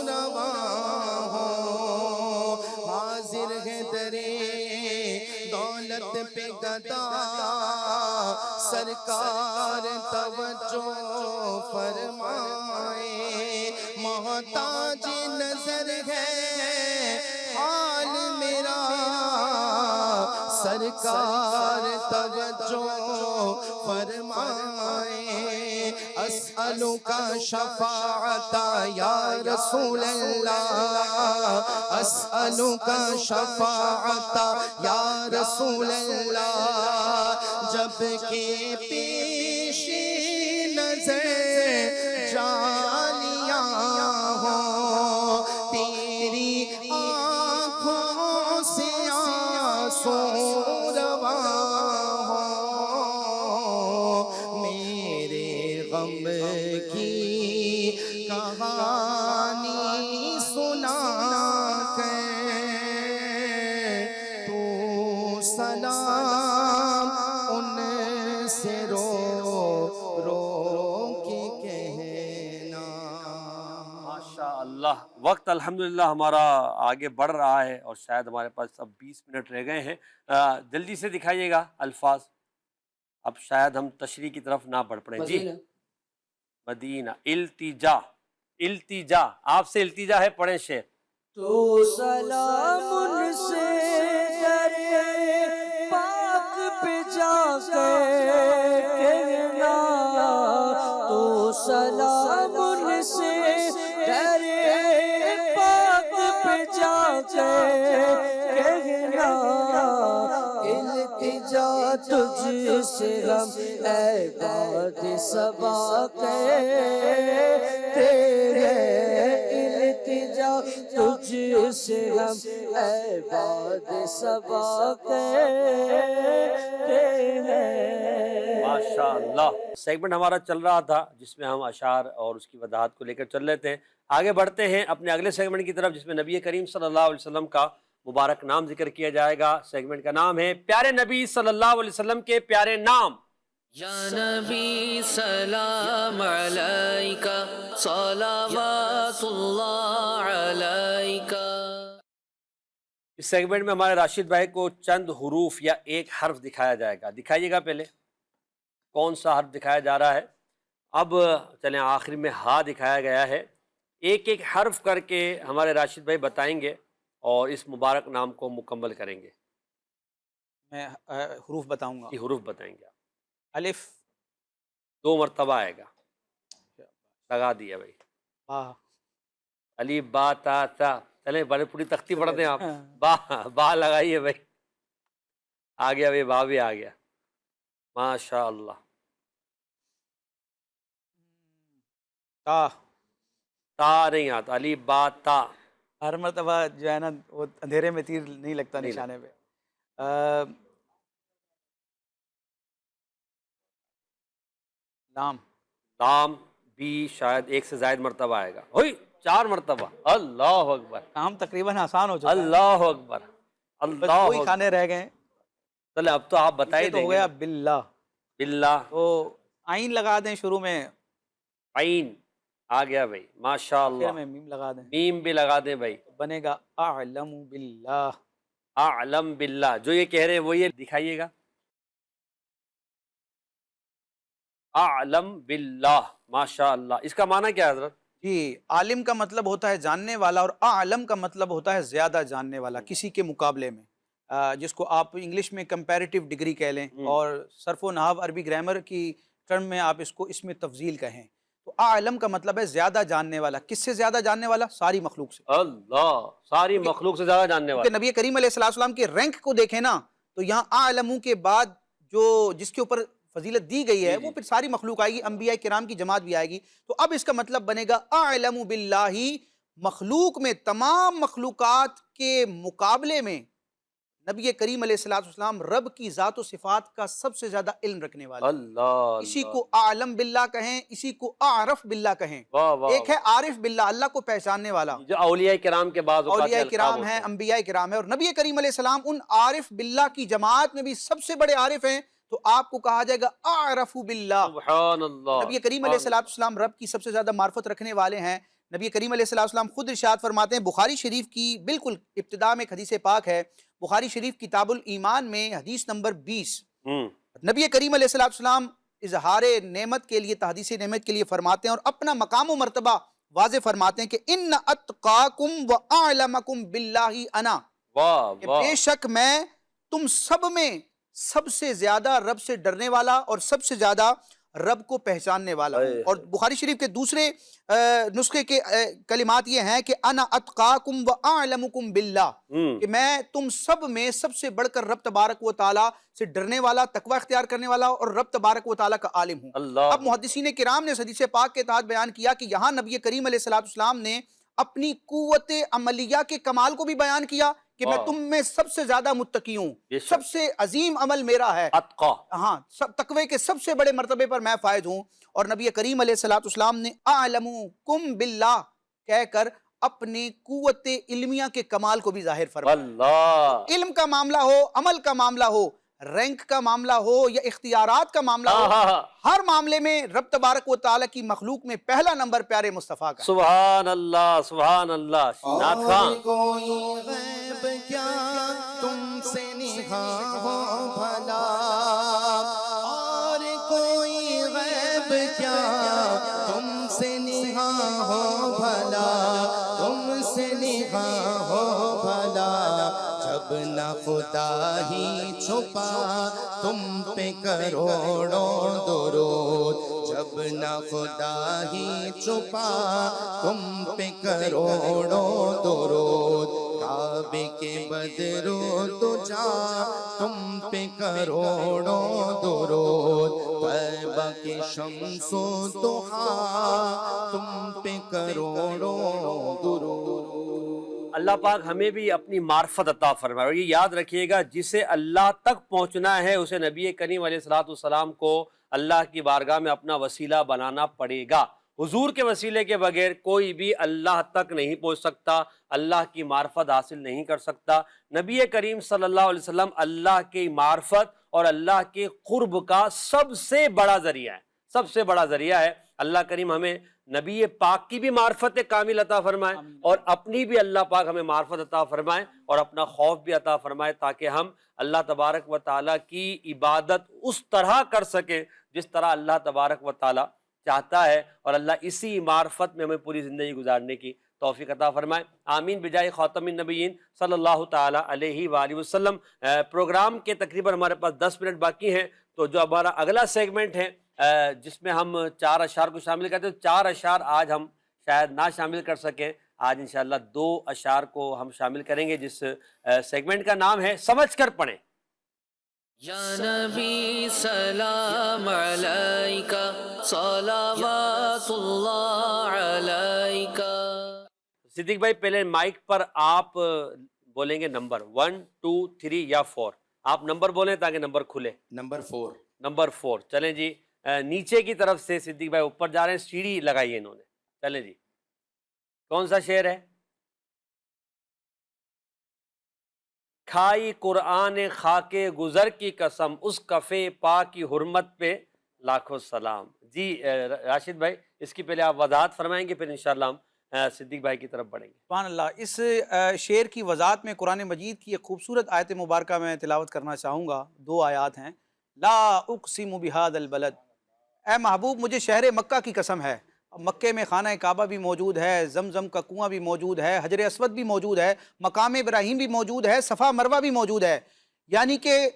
رواں ہوں، حاضر ہے درے دولت پہ گدا، سرکار توجہ فرمائے، محتاج نظر ہے حال میرا، سرکار توجہ فرمائے، اسألک شفاعت یا رسول اللہ، اسألک شفاعت یا رسول اللہ، جب کہ پیش نظر جانیاں ہوں، تیری آنکھوں سے آنسو رواں ہوں، میرے غم کی کہانی سنا کر تو سلام ان سے رو کے کہنا۔ ماشاءاللہ، وقت الحمدللہ ہمارا آگے بڑھ رہا ہے اور شاید ہمارے پاس اب 20 منٹ رہ گئے ہیں، جلدی سے دکھائیے گا الفاظ، اب شاید ہم تشریح کی طرف نہ بڑھ پڑیں۔ جی مدینہ، التجا، التجا، آپ سے التجا ہے، پڑھیں شعر۔ تو سلام ان سے در پاک پہ جا کے کہنا، تو سلام ان سے در پاک پہ جا کے کہنا، التجا تجھ سے ہم اے باد صبا کہتے ہیں، التجا تجھ سے ہم اے باد صبا کہتے ہیں۔ ماشاءاللہ، سیگمنٹ ہمارا چل رہا تھا جس میں ہم اشعار اور اس کی وضاحت کو لے کر چل رہے تھے، آگے بڑھتے ہیں اپنے اگلے سیگمنٹ کی طرف جس میں نبی کریم صلی اللہ علیہ وسلم کا مبارک نام ذکر کیا جائے گا۔ سیگمنٹ کا نام ہے پیارے نبی صلی اللہ علیہ وسلم کے پیارے نام، یا نبی سلام علیکہ صلوات اللہ علیکہ۔ اس سیگمنٹ میں ہمارے راشد بھائی کو چند حروف یا ایک حرف دکھایا جائے گا، دکھائیے گا پہلے کون سا حرف دکھایا جا رہا ہے۔ اب چلیں آخر میں ہا دکھایا گیا ہے، ایک ایک حرف کر کے ہمارے راشد بھائی بتائیں گے اور اس مبارک نام کو مکمل کریں گے۔ میں حروف بتاؤں گا۔ یہ حروف بتائیں گے آپ، الف، 2 مرتبہ آئے گا، لگا دیا بھائی، با، الف با تا تا، چلیں بڑے پوری تختی پڑھ دیں آپ، با لگائیے بھائی، آ گیا بھائی، با بھی آ گیا، ماشاء اللہ۔ تا، تا نہیں آتا، الف با تا، ہر مرتبہ جو ہے نا وہ اندھیرے میں تیر نہیں لگتا نہیں نشانے پہ۔ لام، لام بھی شاید 1 سے زائد مرتبہ آئے گا، ہوئی 4 مرتبہ، اللہ اکبر، کام تقریباً آسان ہو چکا ہے، اللہ اکبر، بس اللہ وہی اکبر۔ کھانے رہ گئے ہیں۔ چلے اب تو آپ بتا ہی یہ تو دیں ہو گے گیا نا۔ باللہ، باللہ، تو آئین لگا دیں شروع میں، عین آ گیا بھائی، ماشاء پھر اللہ، میں میم لگا دیں، میم بھی لگا دیں بھائی، بنے گا اعلم باللہ۔ اعلم باللہ، جو یہ کہہ رہے ہیں وہ یہ دکھائیے گا، اعلم باللہ، ماشاء اللہ۔ اس کا معنی کیا ہے حضرت؟ جی، عالم کا مطلب ہوتا ہے جاننے والا، اور اعلم کا مطلب ہوتا ہے زیادہ جاننے والا کسی کے مقابلے میں، جس کو آپ انگلش میں کمپیریٹیو ڈگری کہہ لیں، اور صرف و نحو عربی گرامر کی ٹرم میں آپ اس کو اس میں تفضیل کہیں۔ تو اعلم کا مطلب ہے زیادہ جاننے والا، کس سے زیادہ جاننے والا؟ ساری مخلوق سے، اللہ، ساری مخلوق سے زیادہ جاننے کیونکہ والا۔ نبی کریم علیہ السلام کے رینک کو دیکھیں نا، تو یہاں اعلم کے بعد جو جس کے اوپر فضیلت دی گئی ہے وہ پھر ساری مخلوق آئے گی، انبیاء کرام کی جماعت بھی آئے گی۔ تو اب اس کا مطلب بنے گا اعلم باللہ، مخلوق میں تمام مخلوقات کے مقابلے میں نبی کریم علیہ السلام رب کی ذات و صفات کا سب سے زیادہ علم رکھنے والے، اللہ، اسی کو اعلم باللہ کہیں، اسی کو اعرف باللہ کہیں۔ واہ واہ، ایک ہے عارف باللہ، اللہ کو پہچاننے والا، جو اولیاء کرام کے بعض اوقات اولیاء القاب کرام ہوتے ہیں، انبیاء کرام ہیں، اور نبی کریم علیہ السلام ان عارف باللہ کی جماعت میں بھی سب سے بڑے عارف ہیں، تو آپ کو کہا جائے گا اعرف باللہ۔ سبحان اللہ۔ نبی کریم علیہ السلام رب کی سب سے زیادہ معرفت رکھنے والے ہیں۔ نبی کریم علیہ السلام خود ارشاد فرماتے ہیں، بخاری شریف کی بالکل ابتدا میں ایک حدیث پاک ہے، بخاری شریف کتاب الایمان میں حدیث نمبر 20، نبی کریم علیہ السلام اظہار نعمت کے لیے، تحدیث نعمت کے لیے فرماتے ہیں اور اپنا مقام و مرتبہ واضح فرماتے ہیں کہ ان اتقاکم و اعلمکم باللہ انا، واہ کہ واہ، بے شک میں تم سب میں سب سے زیادہ رب سے ڈرنے والا اور سب سے زیادہ رب کو پہچاننے والا ہوں۔ اور بخاری شریف کے دوسرے نسخے کے کلمات یہ ہیں کہ انا اتقاکم و اعلمکم باللہ، کہ میں تم سب میں سب سے بڑھ کر رب تبارک و تعالیٰ سے ڈرنے والا، تقوی اختیار کرنے والا اور رب تبارک و تعالیٰ کا عالم ہوں۔ اللہ، اب محدثین کرام نے اس حدیث پاک کے تحت بیان کیا کہ یہاں نبی کریم علیہ السلام نے اپنی قوت عملیہ کے کمال کو بھی بیان کیا کہ میں تم میں سب سے زیادہ متقی ہوں، سب سے عظیم عمل میرا ہے، اتقا، ہاں، تقوی کے سب سے بڑے مرتبے پر میں فائز ہوں۔ اور نبی کریم علیہ السلام نے اعلمکم باللہ کہہ کر اپنی قوت علمیہ کے کمال کو بھی ظاہر فرمایا۔ اللہ، علم کا معاملہ ہو، عمل کا معاملہ ہو، رینک کا معاملہ ہو یا اختیارات کا معاملہ ہو، ہر معاملے میں رب تبارک و تعالیٰ کی مخلوق میں پہلا نمبر پیارے مصطفیٰ کا ہے۔ سبحان اللہ، سبحان اللہ۔ نعت اور خان، کوئی غیب کیا تم سے نہاں ہو بھلا، اور کوئی غیب کیا تم سے نہاں ہو بھلا، تم سے نہاں ہو بھلا، جب نہ خدا ہی چھپا تم پہ کروڑوں درود، جب نہ خدا ہی چھپا تم پہ کروڑوں درود، کعبے کے بدرو تجا تم پہ کروڑوں درود، طیبہ کے شمس و ضحیٰ تم پہ کروڑوں درود۔ اللہ پاک ہمیں بھی اپنی معرفت عطا فرمائے، اور یہ یاد رکھیے گا جسے اللہ تک پہنچنا ہے اسے نبی کریم علیہ السلام کو اللہ کی بارگاہ میں اپنا وسیلہ بنانا پڑے گا۔ حضور کے وسیلے کے بغیر کوئی بھی اللہ تک نہیں پہنچ سکتا، اللہ کی معرفت حاصل نہیں کر سکتا۔ نبی کریم صلی اللہ علیہ وسلم اللہ کی معرفت اور اللہ کے قرب کا سب سے بڑا ذریعہ ہے، سب سے بڑا ذریعہ ہے۔ اللہ کریم ہمیں نبی پاک کی بھی معرفت کامل عطا فرمائے اور اپنی بھی اللہ پاک ہمیں معرفت عطا فرمائے اور اپنا خوف بھی عطا فرمائے، تاکہ ہم اللہ تبارک و تعالیٰ کی عبادت اس طرح کر سکیں جس طرح اللہ تبارک و تعالیٰ چاہتا ہے، اور اللہ اسی معرفت میں ہمیں پوری زندگی گزارنے کی توفیق عطا فرمائے۔ آمین بجائے خاتم النبیین صلی اللہ تعالیٰ علیہ وآلہ وسلم۔ پروگرام کے تقریباً ہمارے پاس 10 منٹ باقی ہیں، تو جو ہمارا اگلا سیگمنٹ ہے جس میں ہم 4 اشعار کو شامل کرتے ہیں، 4 اشعار آج ہم شاید نہ شامل کر سکیں، آج انشاءاللہ 2 اشعار کو ہم شامل کریں گے، جس سیگمنٹ کا نام ہے سمجھ کر پڑھیں۔ یا نبی سلام علیکہ صلوات اللہ علیکہ۔ صدیق بھائی پہلے مائک پر آپ بولیں گے نمبر 1 2 3 یا 4، آپ نمبر بولیں تاکہ نمبر کھلے۔ نمبر 4۔ نمبر 4 چلیں جی، نیچے کی طرف سے صدیق بھائی اوپر جا رہے ہیں، سیڑھی لگائی ہے انہوں نے، چلیں جی۔ کون سا شعر ہے؟ کھائی قرآن خاک گزر کی قسم، اس کفے پاک کی حرمت پہ لاکھوں سلام۔ جی راشد بھائی اس کی پہلے آپ وضاحت فرمائیں گے، پھر انشاءاللہ ہم صدیق بھائی کی طرف بڑھیں گے۔ سبحان اللہ۔ اس شعر کی وضاحت میں قرآن مجید کی ایک خوبصورت آیت مبارکہ میں تلاوت کرنا چاہوں گا۔ 2 آیات ہیں۔ لا اقسم بہذا البلد، اے محبوب مجھے شہر مکہ کی قسم ہے۔ مکے میں خانہ کعبہ بھی موجود ہے، زمزم کا کنواں بھی موجود ہے، حجر اسود بھی موجود ہے، مقام ابراہیم بھی موجود ہے، صفا مروہ بھی موجود ہے، یعنی کہ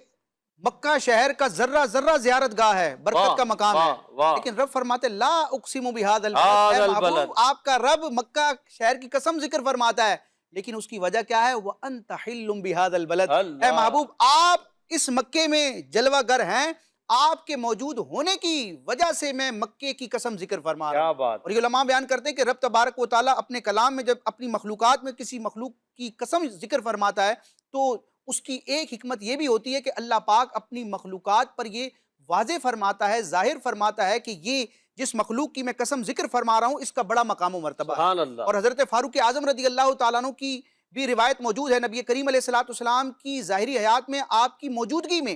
مکہ شہر کا ذرہ ذرہ زیارت گاہ ہے، برکت کا مقام ہے۔ لیکن رب فرماتے لا اقسم بہذا البلد، اے محبوب آپ کا رب مکہ شہر کی قسم ذکر فرماتا ہے، لیکن اس کی وجہ کیا ہے؟ وَأَنْتَ حِلٌّ بِهَذَا الْبَلَدِ، اے محبوب آپ اس مکے میں جلوہ گر ہیں، آپ کے موجود ہونے کی وجہ سے میں مکے کی قسم ذکر فرما رہا ہوں۔ اور یہ علماء بیان کرتے ہیں کہ رب تبارک و تعالیٰ اپنے کلام میں جب اپنی مخلوقات میں کسی مخلوق کی قسم ذکر فرماتا ہے تو اس کی ایک حکمت یہ بھی ہوتی ہے کہ اللہ پاک اپنی مخلوقات پر یہ واضح فرماتا ہے، ظاہر فرماتا ہے کہ یہ جس مخلوق کی میں قسم ذکر فرما رہا ہوں اس کا بڑا مقام و مرتبہ ہے۔ سبحان اللہ۔ اور حضرت فاروق اعظم رضی اللہ تعالیٰ عنہ کی بھی روایت موجود ہے، نبی کریم علیہ السلام کی ظاہری حیات میں آپ کی موجودگی میں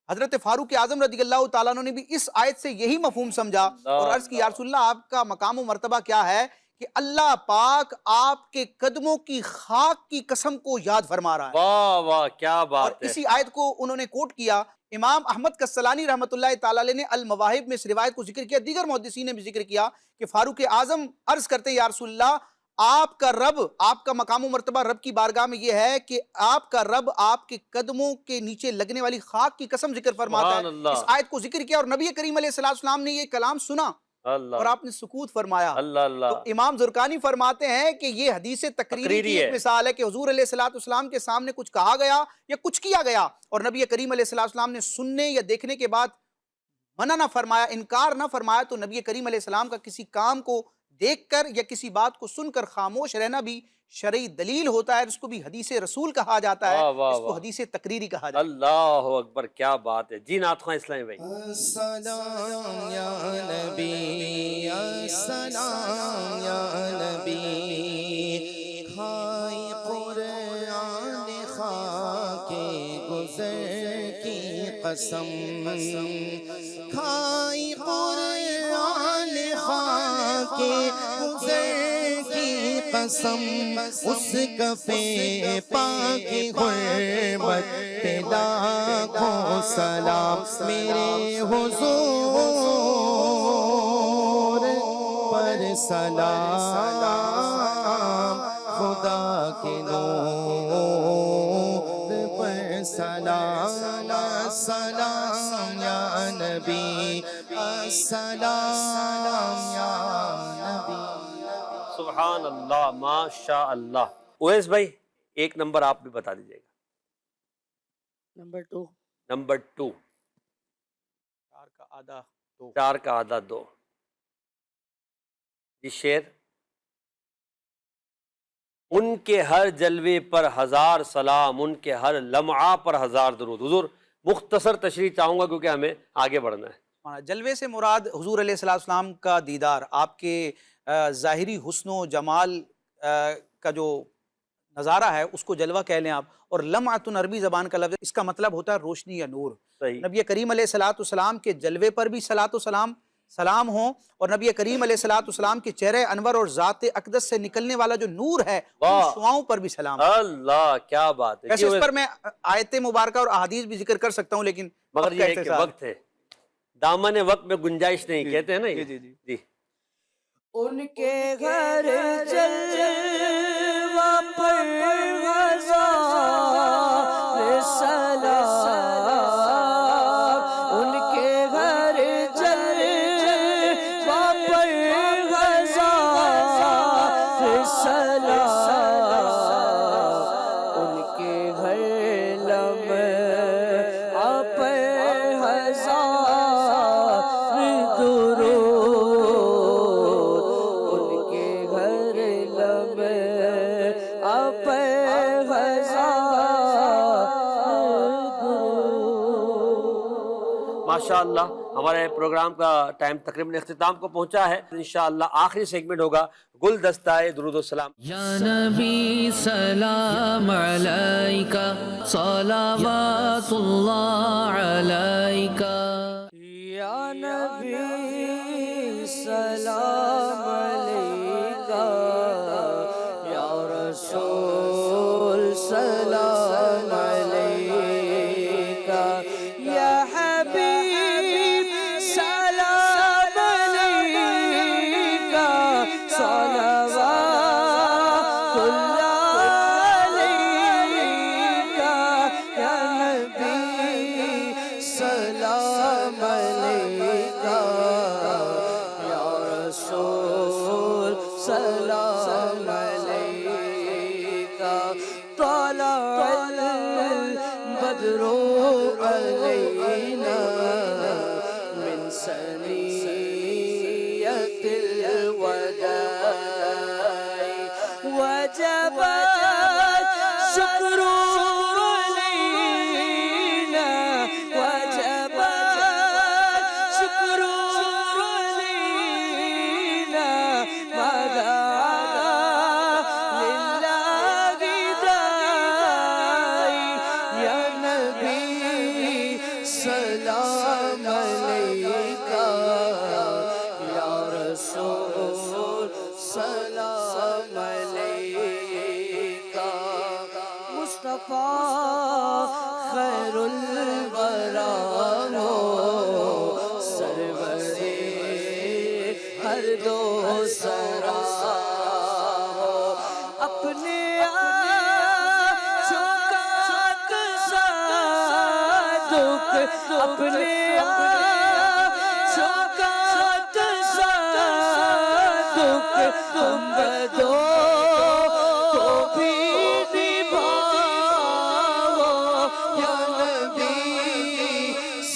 حضرت فاروق اعظم رضی اللہ تعالیٰ عنہ نے بھی اس آیت سے یہی مفہوم سمجھا اور عرض کی یا رسول اللہ آپ کا مقام و مرتبہ کیا ہے کہ اللہ پاک آپ کے قدموں کی خاک کی قسم کو یاد فرما رہا ہے۔ واہ واہ کیا بات ہے۔ اور اسی آیت کو انہوں نے کوٹ کیا۔ امام احمد کسلانی رحمۃ اللہ تعالیٰ علیہ نے المواہب میں اس روایت کو ذکر کیا، دیگر محدثین نے بھی ذکر کیا کہ فاروق اعظم عرض کرتے ہیں یا رسول اللہ آپ کا رب، آپ کا مقام و مرتبہ رب کی بارگاہ میں یہ ہے کہ آپ کا رب آپ کے قدموں کے نیچے لگنے والی خاک کی قسم ذکر فرماتا ہے۔ اس آیت کو ذکر کیا اور نبی کریم علیہ السلام نے یہ کلام سنا اور آپ نے سکوت فرمایا۔ تو امام زرقانی فرماتے ہیں کہ یہ حدیث تقریری کی ایک مثال ہے کہ حضور علیہ السلام کے سامنے کچھ کہا گیا یا کچھ کیا گیا اور نبی کریم علیہ السلام نے سننے یا دیکھنے کے بعد منع نہ فرمایا، انکار نہ فرمایا، تو نبی کریم علیہ السلام کا کسی کام کو دیکھ کر یا کسی بات کو سن کر خاموش رہنا بھی شرعی دلیل ہوتا ہے، اس کو بھی حدیث رسول کہا جاتا ہے، اس کو حدیث تقریری کہا جاتا ہے۔ اللہ اکبر کیا بات ہے۔ جی نعت خواہ اسلامی بھائی۔ السلام یا نبی، السلام یا نبی، کھائی قرآن خاک گزر کی قسم، کھائی قرآن خاک گزر کی قسم، اس کفے پاکی حرمت پہ لاکھوں سلام، میرے حضور پر سلام، خدا کے نور پر سلام، السلام یا نبی، السلام یا نبی۔ سبحان اللہ، ماشاء اللہ۔ اویس بھائی ایک نمبر آپ بھی بتا دیجئے گا۔ نمبر 2۔ نمبر 2۔ 4 کا آدھا 2۔ 4 کا آدھا 2۔ یہ شعر ان کے ہر جلوے پر 1000 سلام، ان کے ہر لمعہ پر 1000 درود۔ حضور مختصر تشریح چاہوں گا کیونکہ ہمیں آگے بڑھنا ہے۔ جلوے سے مراد حضور علیہ السلام کا دیدار، آپ کے ظاہری حسن و جمال کا جو نظارہ ہے اس کو جلوہ کہہ لیں آپ، اور لمعۃ عربی زبان کا لفظ، اس کا مطلب ہوتا ہے روشنی یا نور۔ صحیح۔ نبی کریم علیہ الصلوۃ والسلام کے جلوے پر بھی صلاۃ و سلام ہوں، اور نبی کریم علیہ الصلوۃ والسلام کے چہرے انور اور ذات اقدس سے نکلنے والا جو نور ہے ان واہ، شعاؤں پر بھی سلام۔ اللہ کیا بات ہے! ویسے اس پر میں آیت مبارکہ اور احادیث بھی ذکر کر سکتا ہوں، لیکن مگر یہ ہے کہ وقت ہے، دامن وقت میں گنجائش نہیں، کہتے ہیں نا یہ۔ جی ان کے گھر جلوہ پر ہزار سلام، ان کے گھر جلوہ پر ہزار سلام، ان کے گھر لمحہ پر ہزار درود، ماشاءاللہ ہمارے پروگرام کا ٹائم تقریباً اختتام کو پہنچا ہے۔ انشاءاللہ آخری سیگمنٹ ہوگا گلدستہ درود و سلام۔ یا نبی سلام علیکہ صلوات اللہ علیکہ، یا نبی سلام علیکہ، یا رسول سلام علیکہ، یا حبیب سلام علیکہ، صلوات اللہ علیکہ، یا نبی سلام علیکہ، یا رسول سلام علیکہ، طلع البدر علینا من ثنیۃ الوداع، وجب الشکر علینا، وجب الشکر علینا، ما دعا للہ داعی، یا نبی سلام علیکہ، یا رسول سلام علیکہ، مصطفیٰ خیر الورا ہو، سرور ہر دو سرا ہو، اپنے آنچھوں کا تصادق، اپنے آنچھوں کا تصادق، تم بدو کو بھی نبھاؤ، یا نبی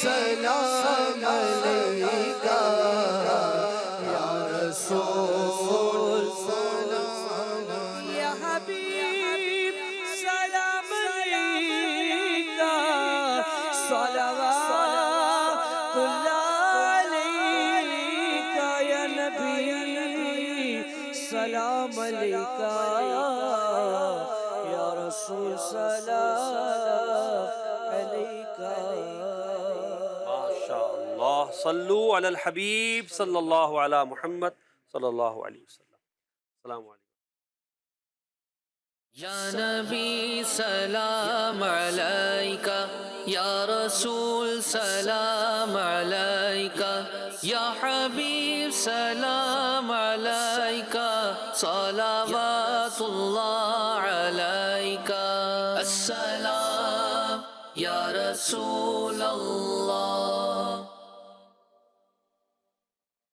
سلام علیکہ، یا رسول سلام، یا حبیب سلام علیکہ، صلوات اللہ علیکہ، یا نبی سلام علیکہ، یا رسول سلام علیکہ۔ ماشاءاللہ، صلو علی الحبیب صلی اللہ علی محمد صلی اللہ علیہ وسلم۔ السلام علیکم۔ یا نبی سلام علیکہ، یا رسول سلام علیکہ، یا حبیب سلام علیکہ، صلوات اللہ علیکہ، السلام یا رسول اللہ۔